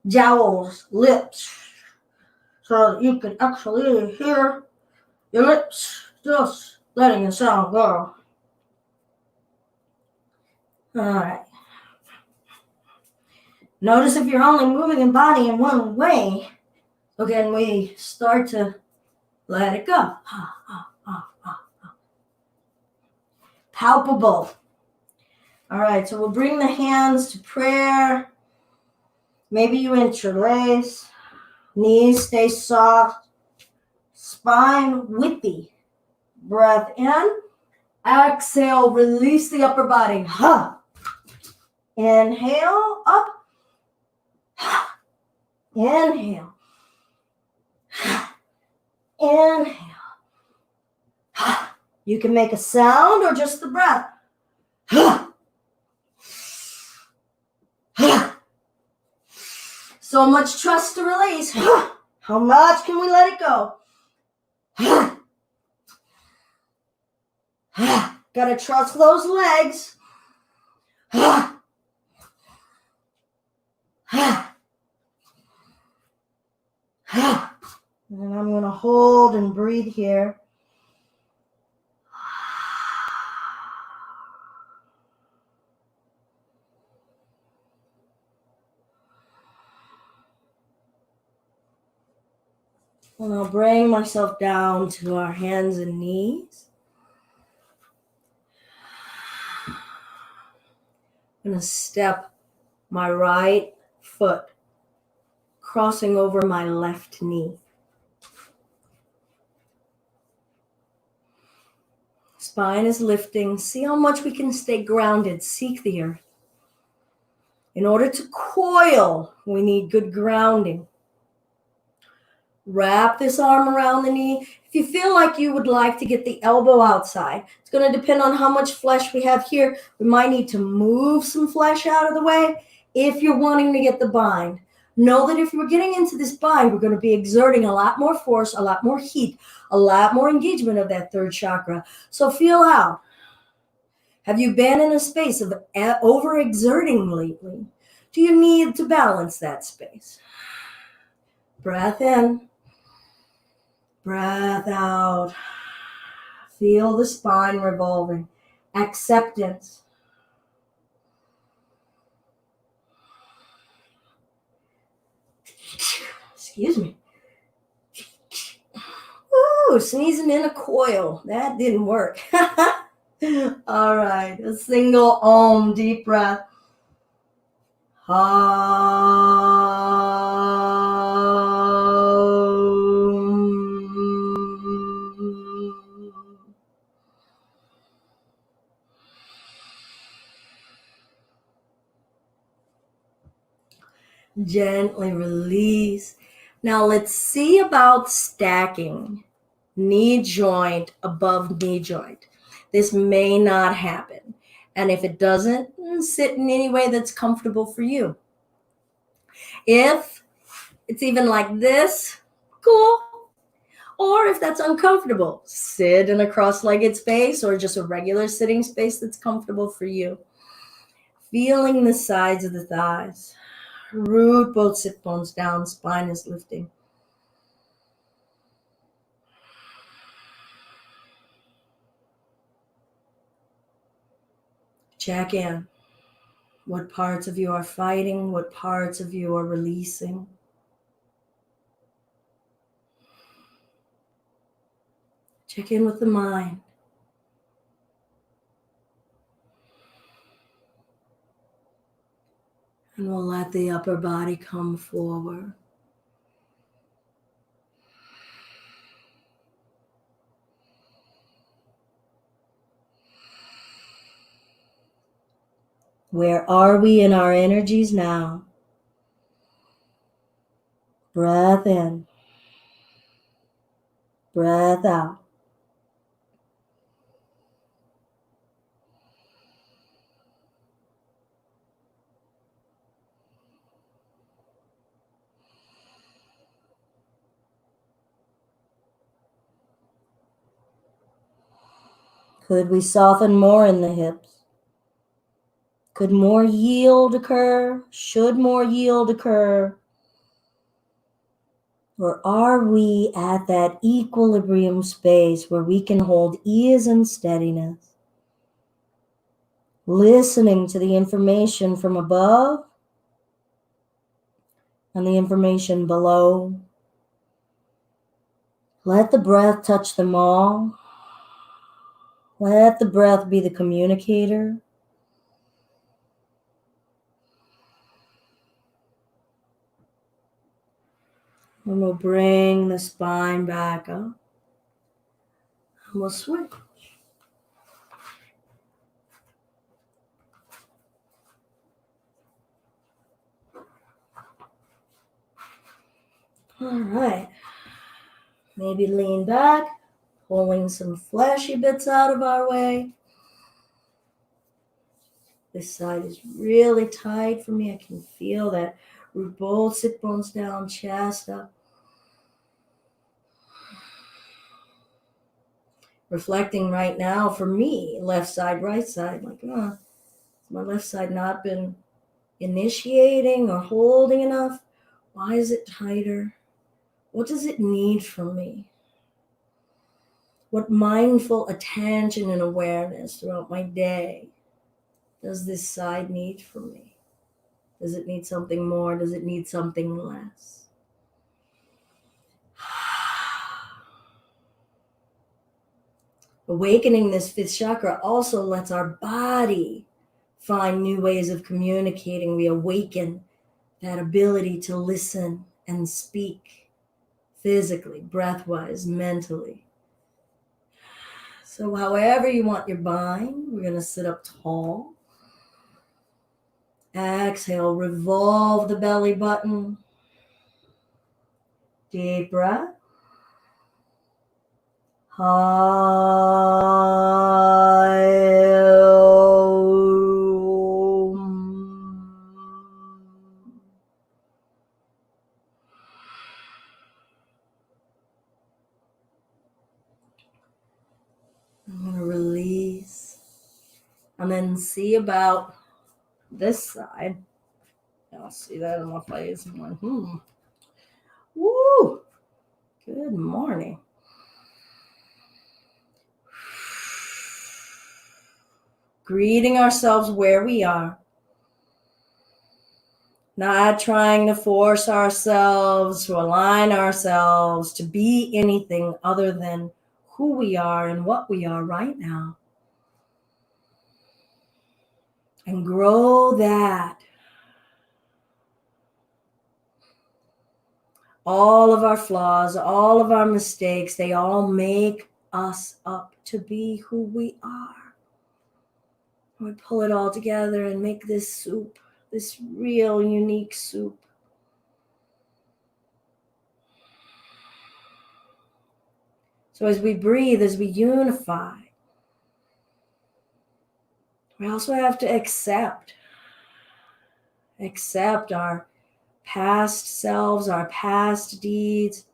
Jowls, lips, so that you can actually hear your lips just letting the sound go. All right. Notice if you're only moving the body in one way, again, we start to let it go. Palpable. All right, so we'll bring the hands to prayer. Maybe you interlace. Knees stay soft. Spine whippy. Breath in. Exhale, release the upper body. Inhale, up. Inhale. Inhale. You can make a sound or just the breath. So much trust to release. How much can we let it go? Gotta trust those legs. And I'm going to hold and breathe here. And I'll bring myself down to our hands and knees. I'm going to step my right foot, crossing over my left knee. Spine is lifting. See how much we can stay grounded. Seek the earth. In order to coil, we need good grounding. Wrap this arm around the knee. If you feel like you would like to get the elbow outside, it's going to depend on how much flesh we have here. We might need to move some flesh out of the way if you're wanting to get the bind. Know that if we're getting into this bind, we're going to be exerting a lot more force, a lot more heat, a lot more engagement of that third chakra. So feel out. Have you been in a space of overexerting lately? Do you need to balance that space? Breath in. Breath out. Feel the spine revolving. Acceptance. Excuse me. Ooh, sneezing in a coil. That didn't work. All right, a single Om, deep breath. Gently release. Now let's see about stacking knee joint above knee joint. This may not happen. And if it doesn't, sit in any way that's comfortable for you. If it's even like this, cool. Or if that's uncomfortable, sit in a cross-legged space or just a regular sitting space that's comfortable for you. Feeling the sides of the thighs. Root both sit bones down, spine is lifting. Check in. What parts of you are fighting? What parts of you are releasing? Check in with the mind. And we'll let the upper body come forward. Where are we in our energies now? Breath in. Breath out. Could we soften more in the hips? Could more yield occur? Should more yield occur? Or are we at that equilibrium space where we can hold ease and steadiness? Listening to the information from above and the information below. Let the breath touch them all. Let the breath be the communicator. And we'll bring the spine back up. And we'll switch. All right. Maybe lean back, pulling some fleshy bits out of our way. This side is really tight for me. I can feel that root bowl, sit bones down, chest up. Reflecting right now for me, left side, right side. Like, has my left side not been initiating or holding enough? Why is it tighter? What does it need from me? What mindful attention and awareness throughout my day does this side need from me? Does it need something more? Does it need something less? Awakening this fifth chakra also lets our body find new ways of communicating. We awaken that ability to listen and speak physically, breath-wise, mentally. So however you want your bind, we're going to sit up tall. Exhale, revolve the belly button. Deep breath. I'm going to release and then see about this side. I'll see that in my face. I'm like, Woo! Good morning. Greeting ourselves where we are. Not trying to force ourselves, to align ourselves, to be anything other than who we are and what we are right now. And grow that. All of our flaws, all of our mistakes, they all make us up to be who we are. We pull it all together and make this soup, this real unique soup. So as we breathe, as we unify, we also have to accept our past selves, our past deeds,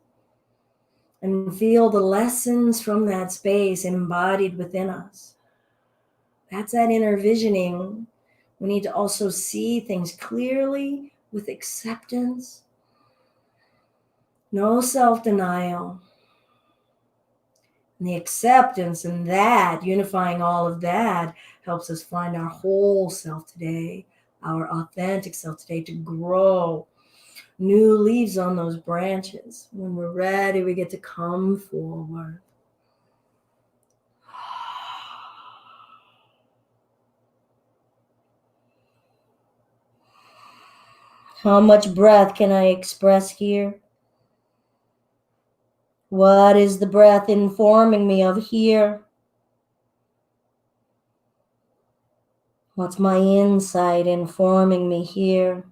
and feel the lessons from that space embodied within us. That's that inner visioning. We need to also see things clearly with acceptance, no self-denial. And the acceptance and that, unifying all of that, helps us find our whole self today, our authentic self today, to grow new leaves on those branches. When we're ready, we get to come forward. How much breath can I express here? What is the breath informing me of here? What's my insight informing me here?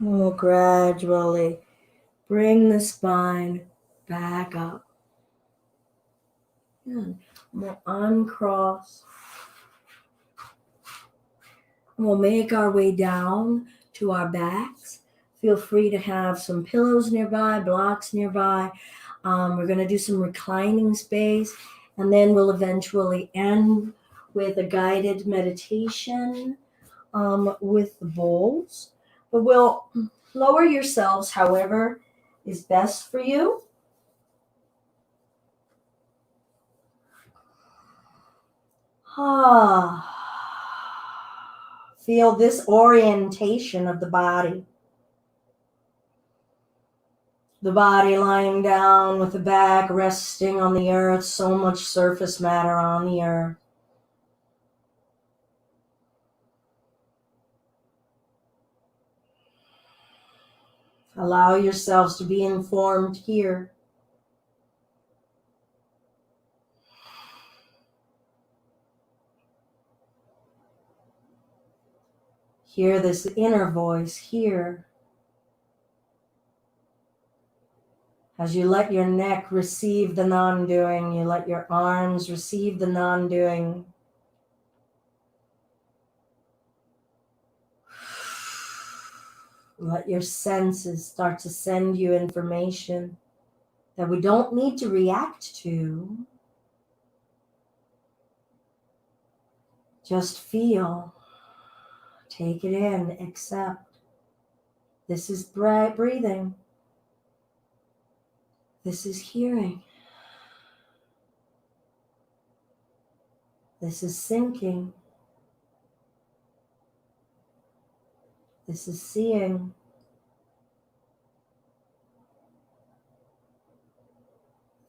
We'll gradually bring the spine back up. And we'll uncross. And we'll make our way down to our backs. Feel free to have some pillows nearby, blocks nearby. We're going to do some reclining space, and then we'll eventually end with a guided meditation with the bowls. But we'll lower yourselves however is best for you. Feel this orientation of the body. The body lying down with the back resting on the earth, so much surface matter on the earth. Allow yourselves to be informed here. Hear this inner voice here. As you let your neck receive the non-doing, you let your arms receive the non-doing. Let your senses start to send you information that we don't need to react to. Just feel, take it in, accept. This is breathing. This is hearing. This is sinking. This is seeing.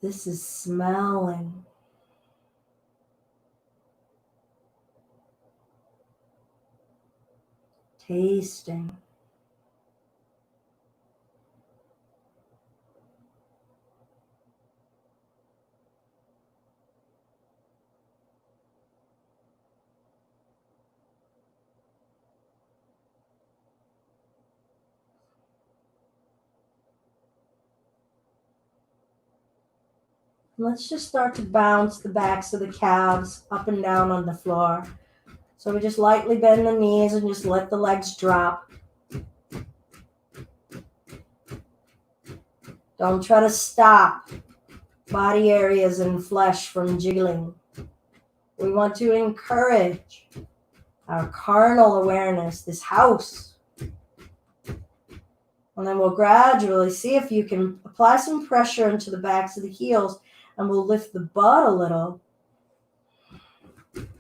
This is smelling. Tasting. Let's just start to bounce the backs of the calves up and down on the floor. So we just lightly bend the knees and just let the legs drop. Don't try to stop body areas and flesh from jiggling. We want to encourage our carnal awareness, this house. And then we'll gradually see if you can apply some pressure into the backs of the heels, and we'll lift the butt a little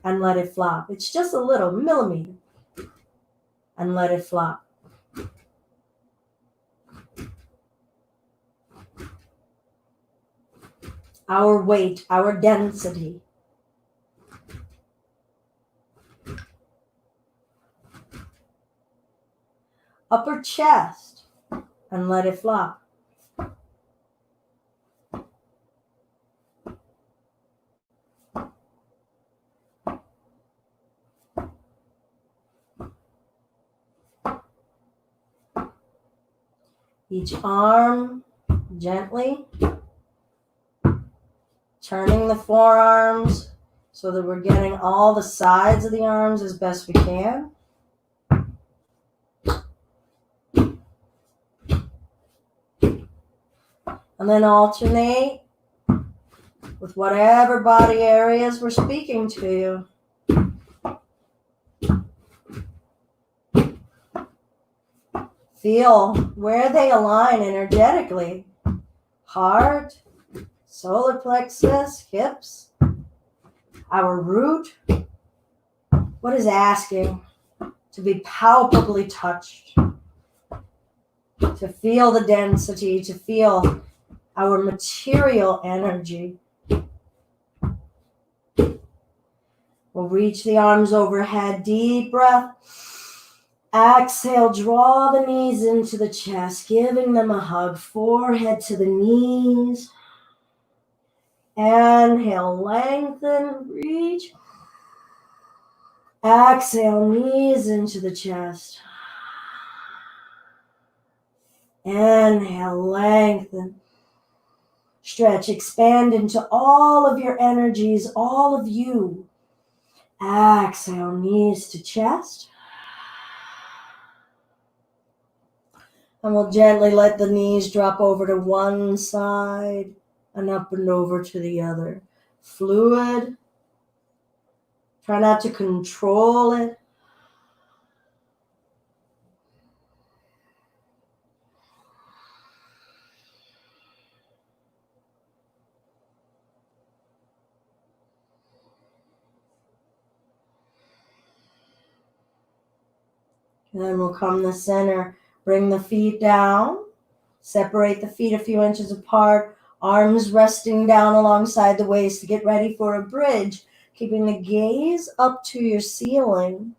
and let it flop. It's just a little millimeter. And let it flop. Our weight, our density. Upper chest, and let it flop. Each arm gently turning the forearms so that we're getting all the sides of the arms as best we can. And then alternate with whatever body areas we're speaking to you. Feel where they align energetically. Heart, solar plexus, hips, our root. What is asking to be palpably touched? To feel the density, to feel our material energy. We'll reach the arms overhead. Deep breath. Exhale, draw the knees into the chest, giving them a hug. Forehead to the knees. Inhale, lengthen, reach. Exhale, knees into the chest. Inhale, lengthen. Stretch, expand into all of your energies, all of you. Exhale, knees to chest. And we'll gently let the knees drop over to one side and up and over to the other. Fluid. Try not to control it. And then we'll come to the center. Bring the feet down. Separate the feet a few inches apart. Arms resting down alongside the waist to get ready for a bridge. Keeping the gaze up to your ceiling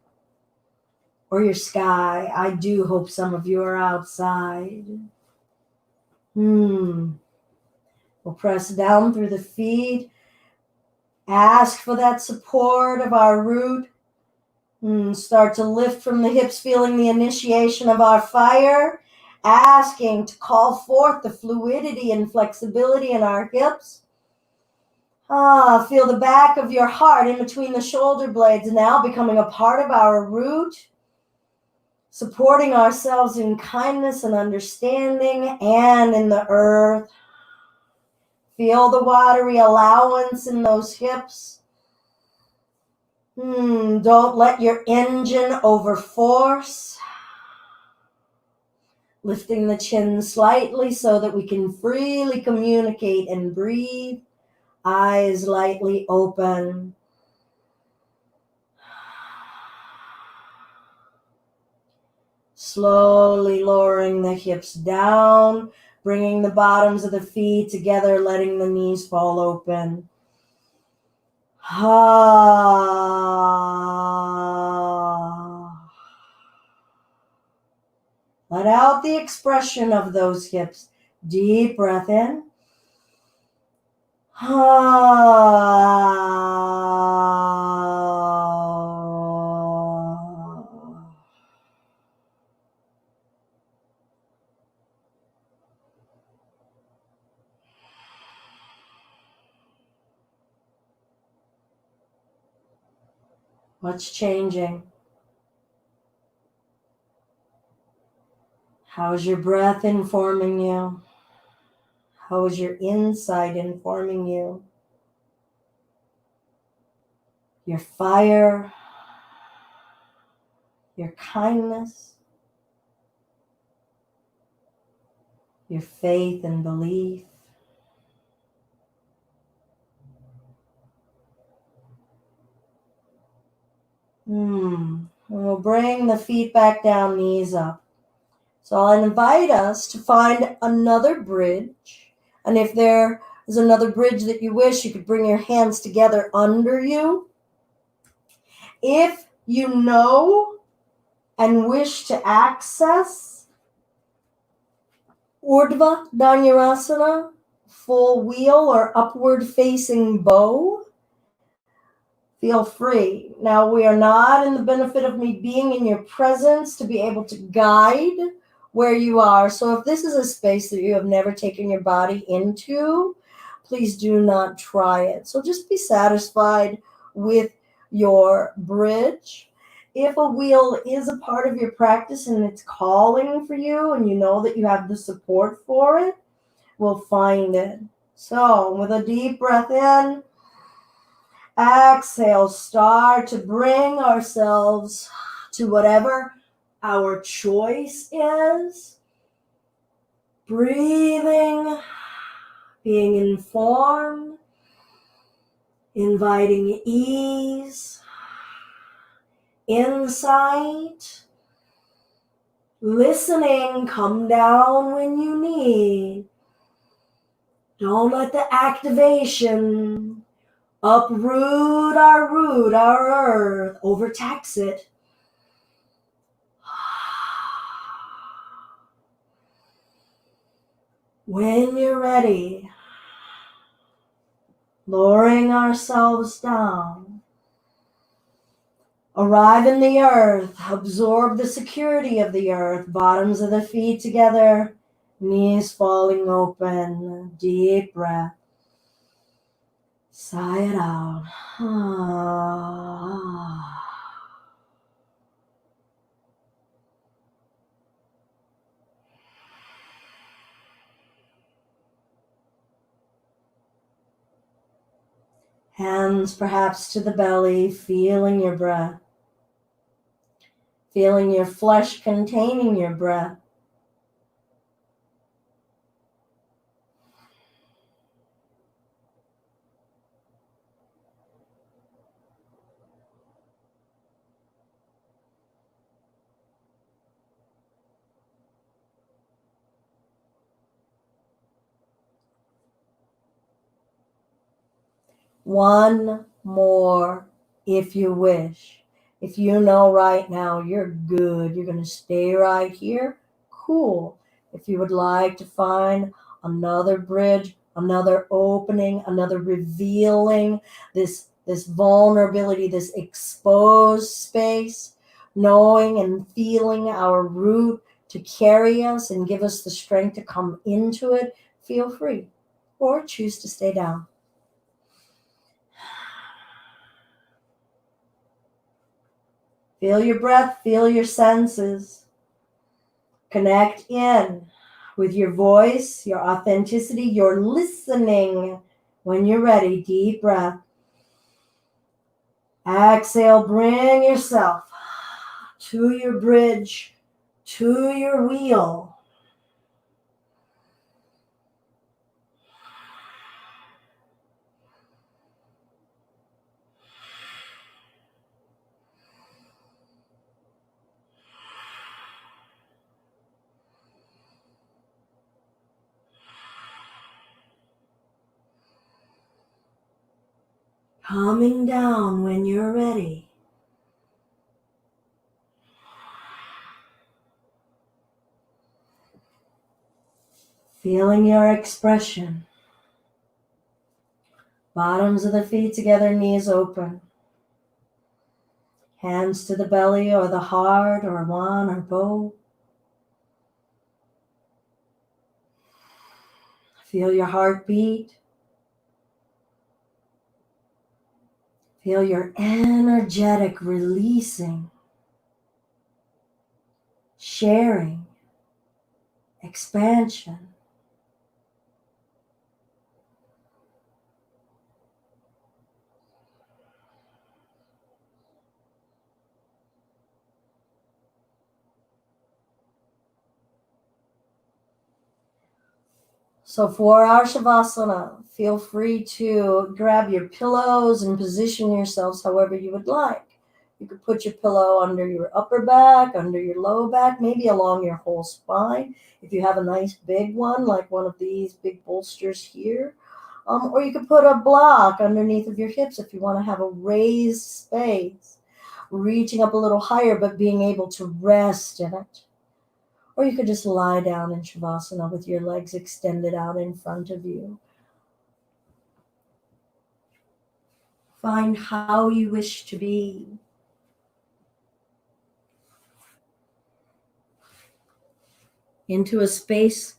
or your sky. I do hope some of you are outside. We'll press down through the feet. Ask for that support of our root. Start to lift from the hips, feeling the initiation of our fire. Asking to call forth the fluidity and flexibility in our hips. Feel the back of your heart in between the shoulder blades now becoming a part of our root. Supporting ourselves in kindness and understanding and in the earth. Feel the watery allowance in those hips. Don't let your engine overforce. Lifting the chin slightly so that we can freely communicate and breathe. Eyes lightly open. Slowly lowering the hips down, bringing the bottoms of the feet together, letting the knees fall open. Let out the expression of those hips. Deep breath in. What's changing? How's your breath informing you? How is your insight informing you? Your fire, your kindness, your faith and belief. And we'll bring the feet back down, knees up. So I'll invite us to find another bridge. And if there is another bridge that you wish, you could bring your hands together under you. If you know and wish to access Urdhva Dhanurasana, full wheel or upward facing bow, feel free. Now, we are not in the benefit of me being in your presence to be able to guide where you are. So if this is a space that you have never taken your body into, please do not try it. So just be satisfied with your bridge. If a wheel is a part of your practice and it's calling for you and you know that you have the support for it, we'll find it. So with a deep breath in, exhale, start to bring ourselves to whatever our choice is. Breathing, being informed, inviting ease, insight, listening, come down when you need. Don't let the activation uproot our root, our earth, overtax it. When you're ready, lowering ourselves down, arrive in the earth, absorb the security of the earth, bottoms of the feet together, knees falling open, deep breath. Sigh it out. Hands perhaps to the belly, feeling your breath. Feeling your flesh containing your breath. One more if you wish. If you know right now you're good, you're going to stay right here, cool. If you would like to find another bridge, another opening, another revealing, this vulnerability, this exposed space, knowing and feeling our root to carry us and give us the strength to come into it, feel free or choose to stay down. Feel your breath, feel your senses. Connect in with your voice, your authenticity, your listening. When you're ready, deep breath. Exhale, bring yourself to your bridge, to your wheel. Coming down when you're ready. Feeling your expression. Bottoms of the feet together, knees open. Hands to the belly or the heart or one or both. Feel your heartbeat. Feel your energetic releasing, sharing, expansion. So for our Shavasana, feel free to grab your pillows and position yourselves however you would like. You could put your pillow under your upper back, under your low back, maybe along your whole spine. If you have a nice big one, like one of these big bolsters here. Or you could put a block underneath of your hips if you want to have a raised space, reaching up a little higher, but being able to rest in it. Or you could just lie down in Shavasana with your legs extended out in front of you. Find how you wish to be. Into a space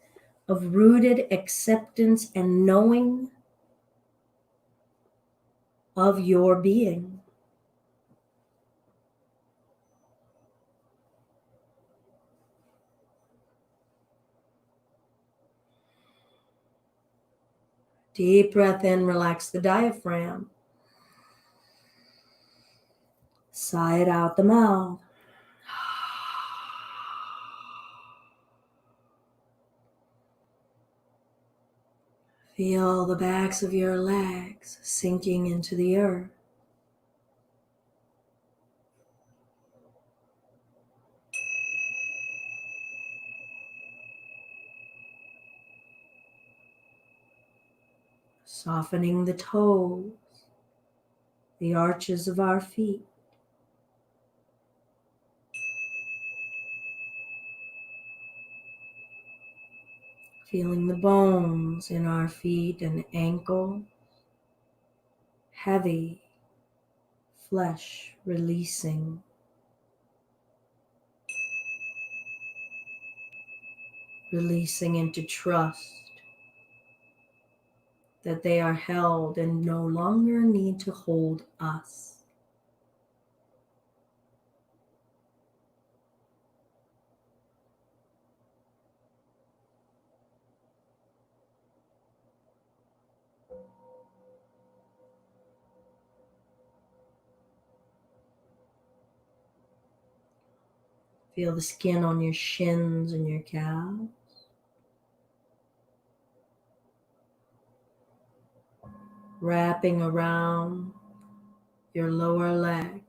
of rooted acceptance and knowing of your being. Deep breath in, relax the diaphragm. Sigh it out the mouth. Feel the backs of your legs sinking into the earth. Softening the toes, the arches of our feet. Feeling the bones in our feet and ankles. Heavy, flesh releasing. Releasing into trust that they are held and no longer need to hold us. Feel the skin on your shins and your calves. Wrapping around your lower legs.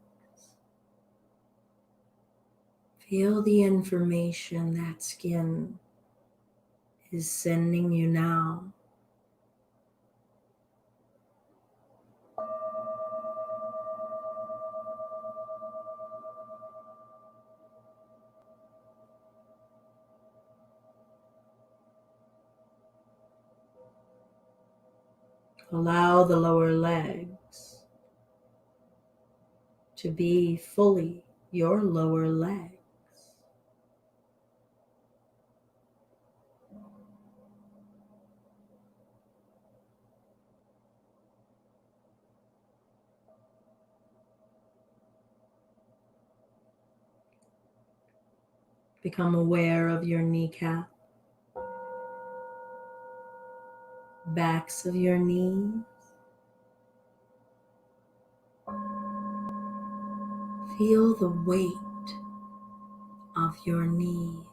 Feel the information that skin is sending you now. Allow the lower legs to be fully your lower legs. Become aware of your kneecap, backs of your knees. Feel the weight of your knees.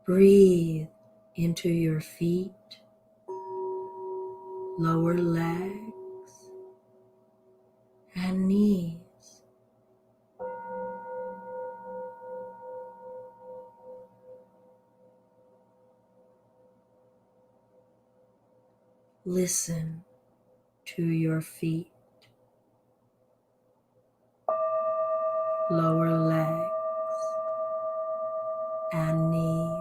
Breathe into your feet, lower legs, and knees. Listen to your feet, lower legs, and knees.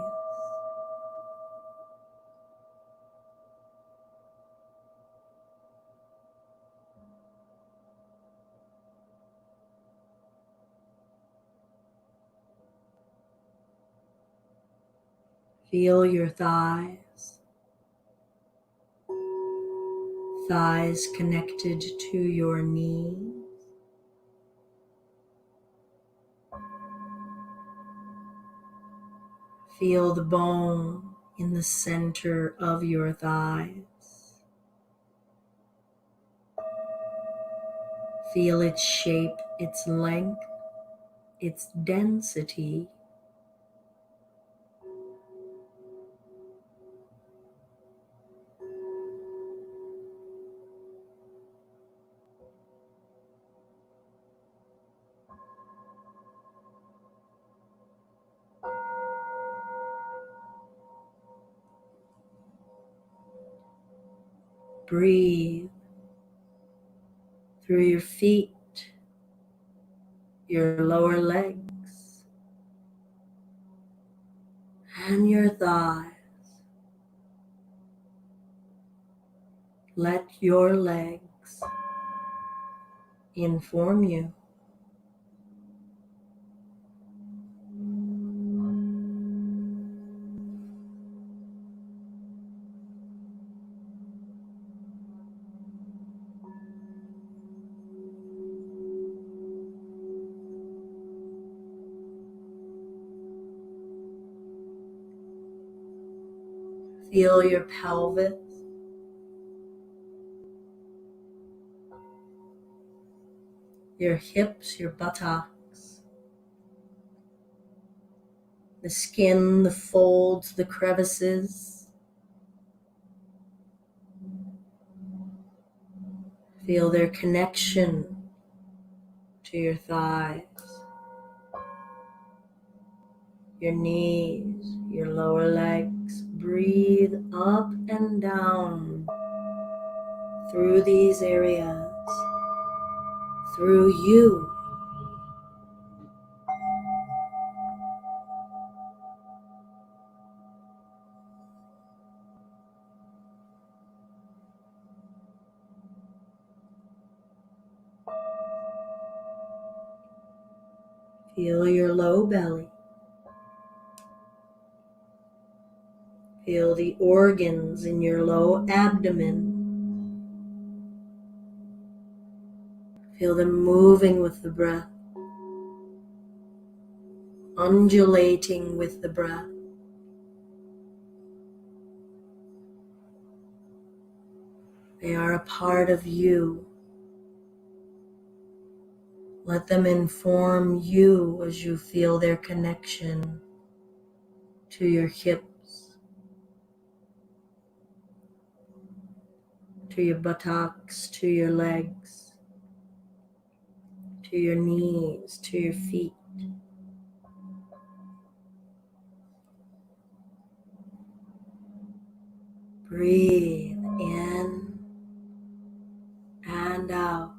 Feel your thighs, thighs connected to your knees. Feel the bone in the center of your thighs. Feel its shape, its length, its density. Breathe through your feet, your lower legs, and your thighs. Let your legs inform you. Feel your pelvis. Your hips, your buttocks. The skin, the folds, the crevices. Feel their connection to your thighs, your knees, your lower legs. Breathe up and down through these areas, through you. Feel your low belly. Feel the organs in your low abdomen. Feel them moving with the breath, undulating with the breath. They are a part of you. Let them inform you as you feel their connection to your hips, to your buttocks, to your legs, to your knees, to your feet. Breathe in and out.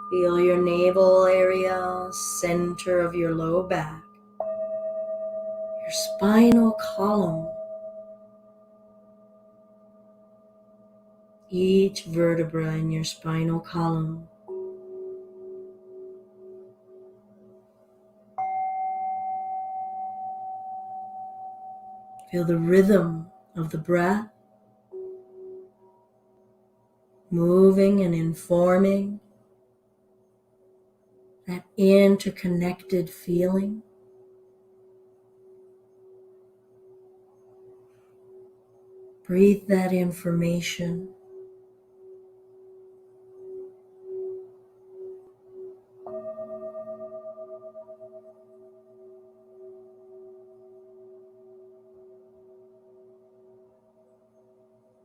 Feel your navel area, center of your low back, your spinal column. Each vertebra in your spinal column. Feel the rhythm of the breath moving and informing that interconnected feeling. Breathe that information.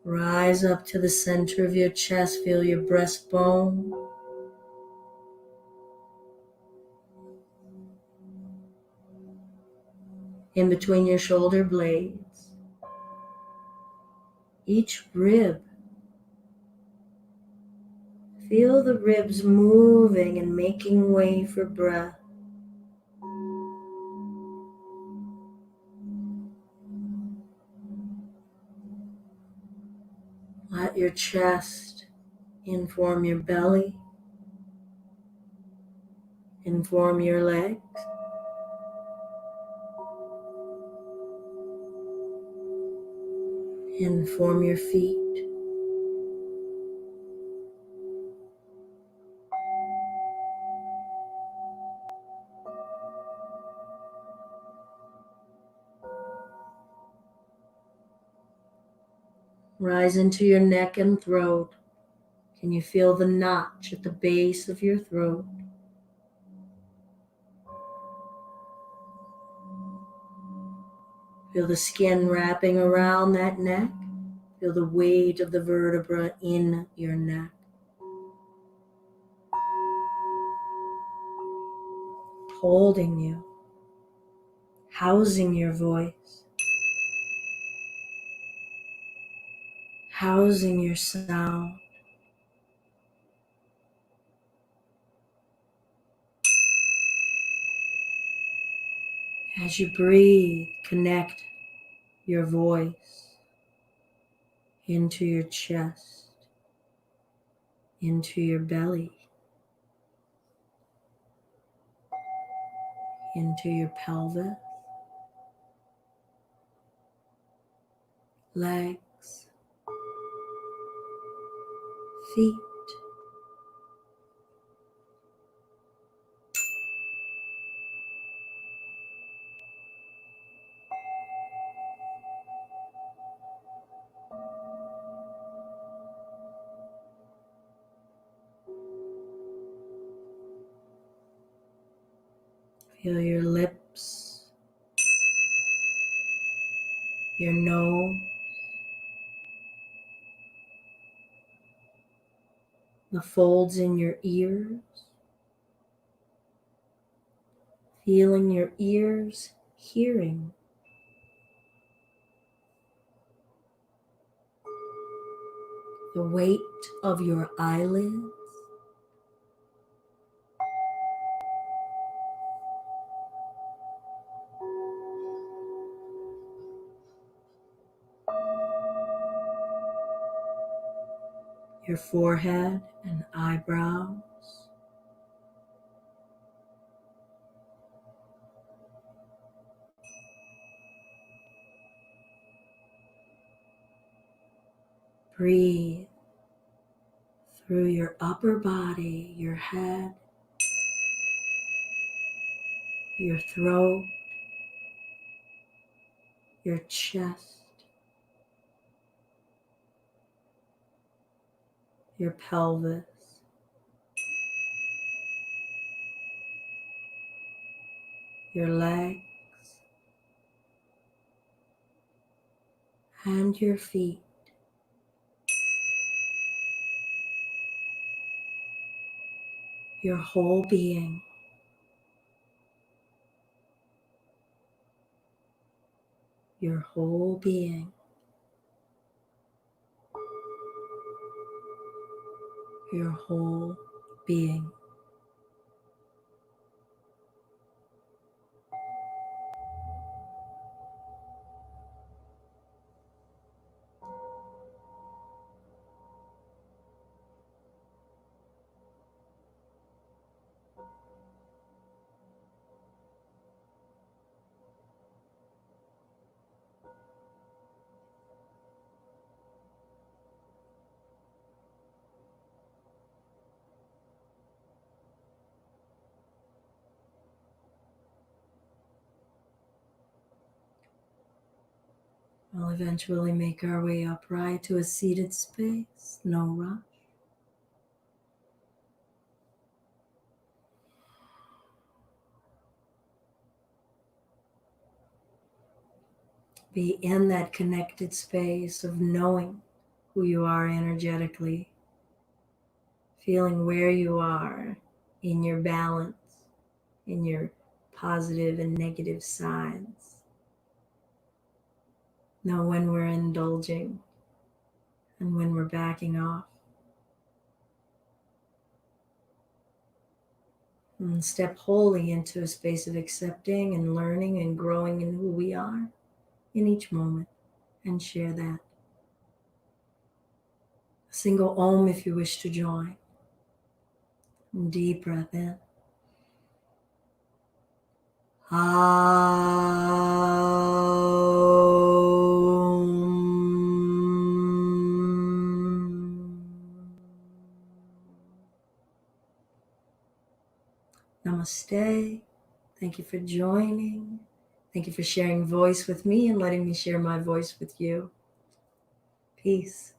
Rise up to the center of your chest. Feel your breastbone. In between your shoulder blades. Each rib. Feel the ribs moving and making way for breath. Let your chest inform your belly, inform your legs, inform your feet. Rise into your neck and throat. Can you feel the notch at the base of your throat? Feel the skin wrapping around that neck. Feel the weight of the vertebra in your neck. Holding you, housing your voice, housing your sound. As you breathe, connect your voice into your chest, into your belly, into your pelvis, legs, feet. Feel your lips, your nose, the folds in your ears. Feeling your ears, hearing. The weight of your eyelids. Your forehead and eyebrows. Breathe through your upper body, your head, your throat, your chest, your pelvis, your legs, and your feet. Your whole being. Your whole being. Your whole being. We'll eventually make our way upright to a seated space, no rush. Be in that connected space of knowing who you are energetically, feeling where you are in your balance, in your positive and negative sides. Know when we're indulging and when we're backing off. And step wholly into a space of accepting and learning and growing in who we are in each moment, and share that. A single Om if you wish to join. And deep breath in. Namaste. Thank you for joining. Thank you for sharing voice with me and letting me share my voice with you. Peace.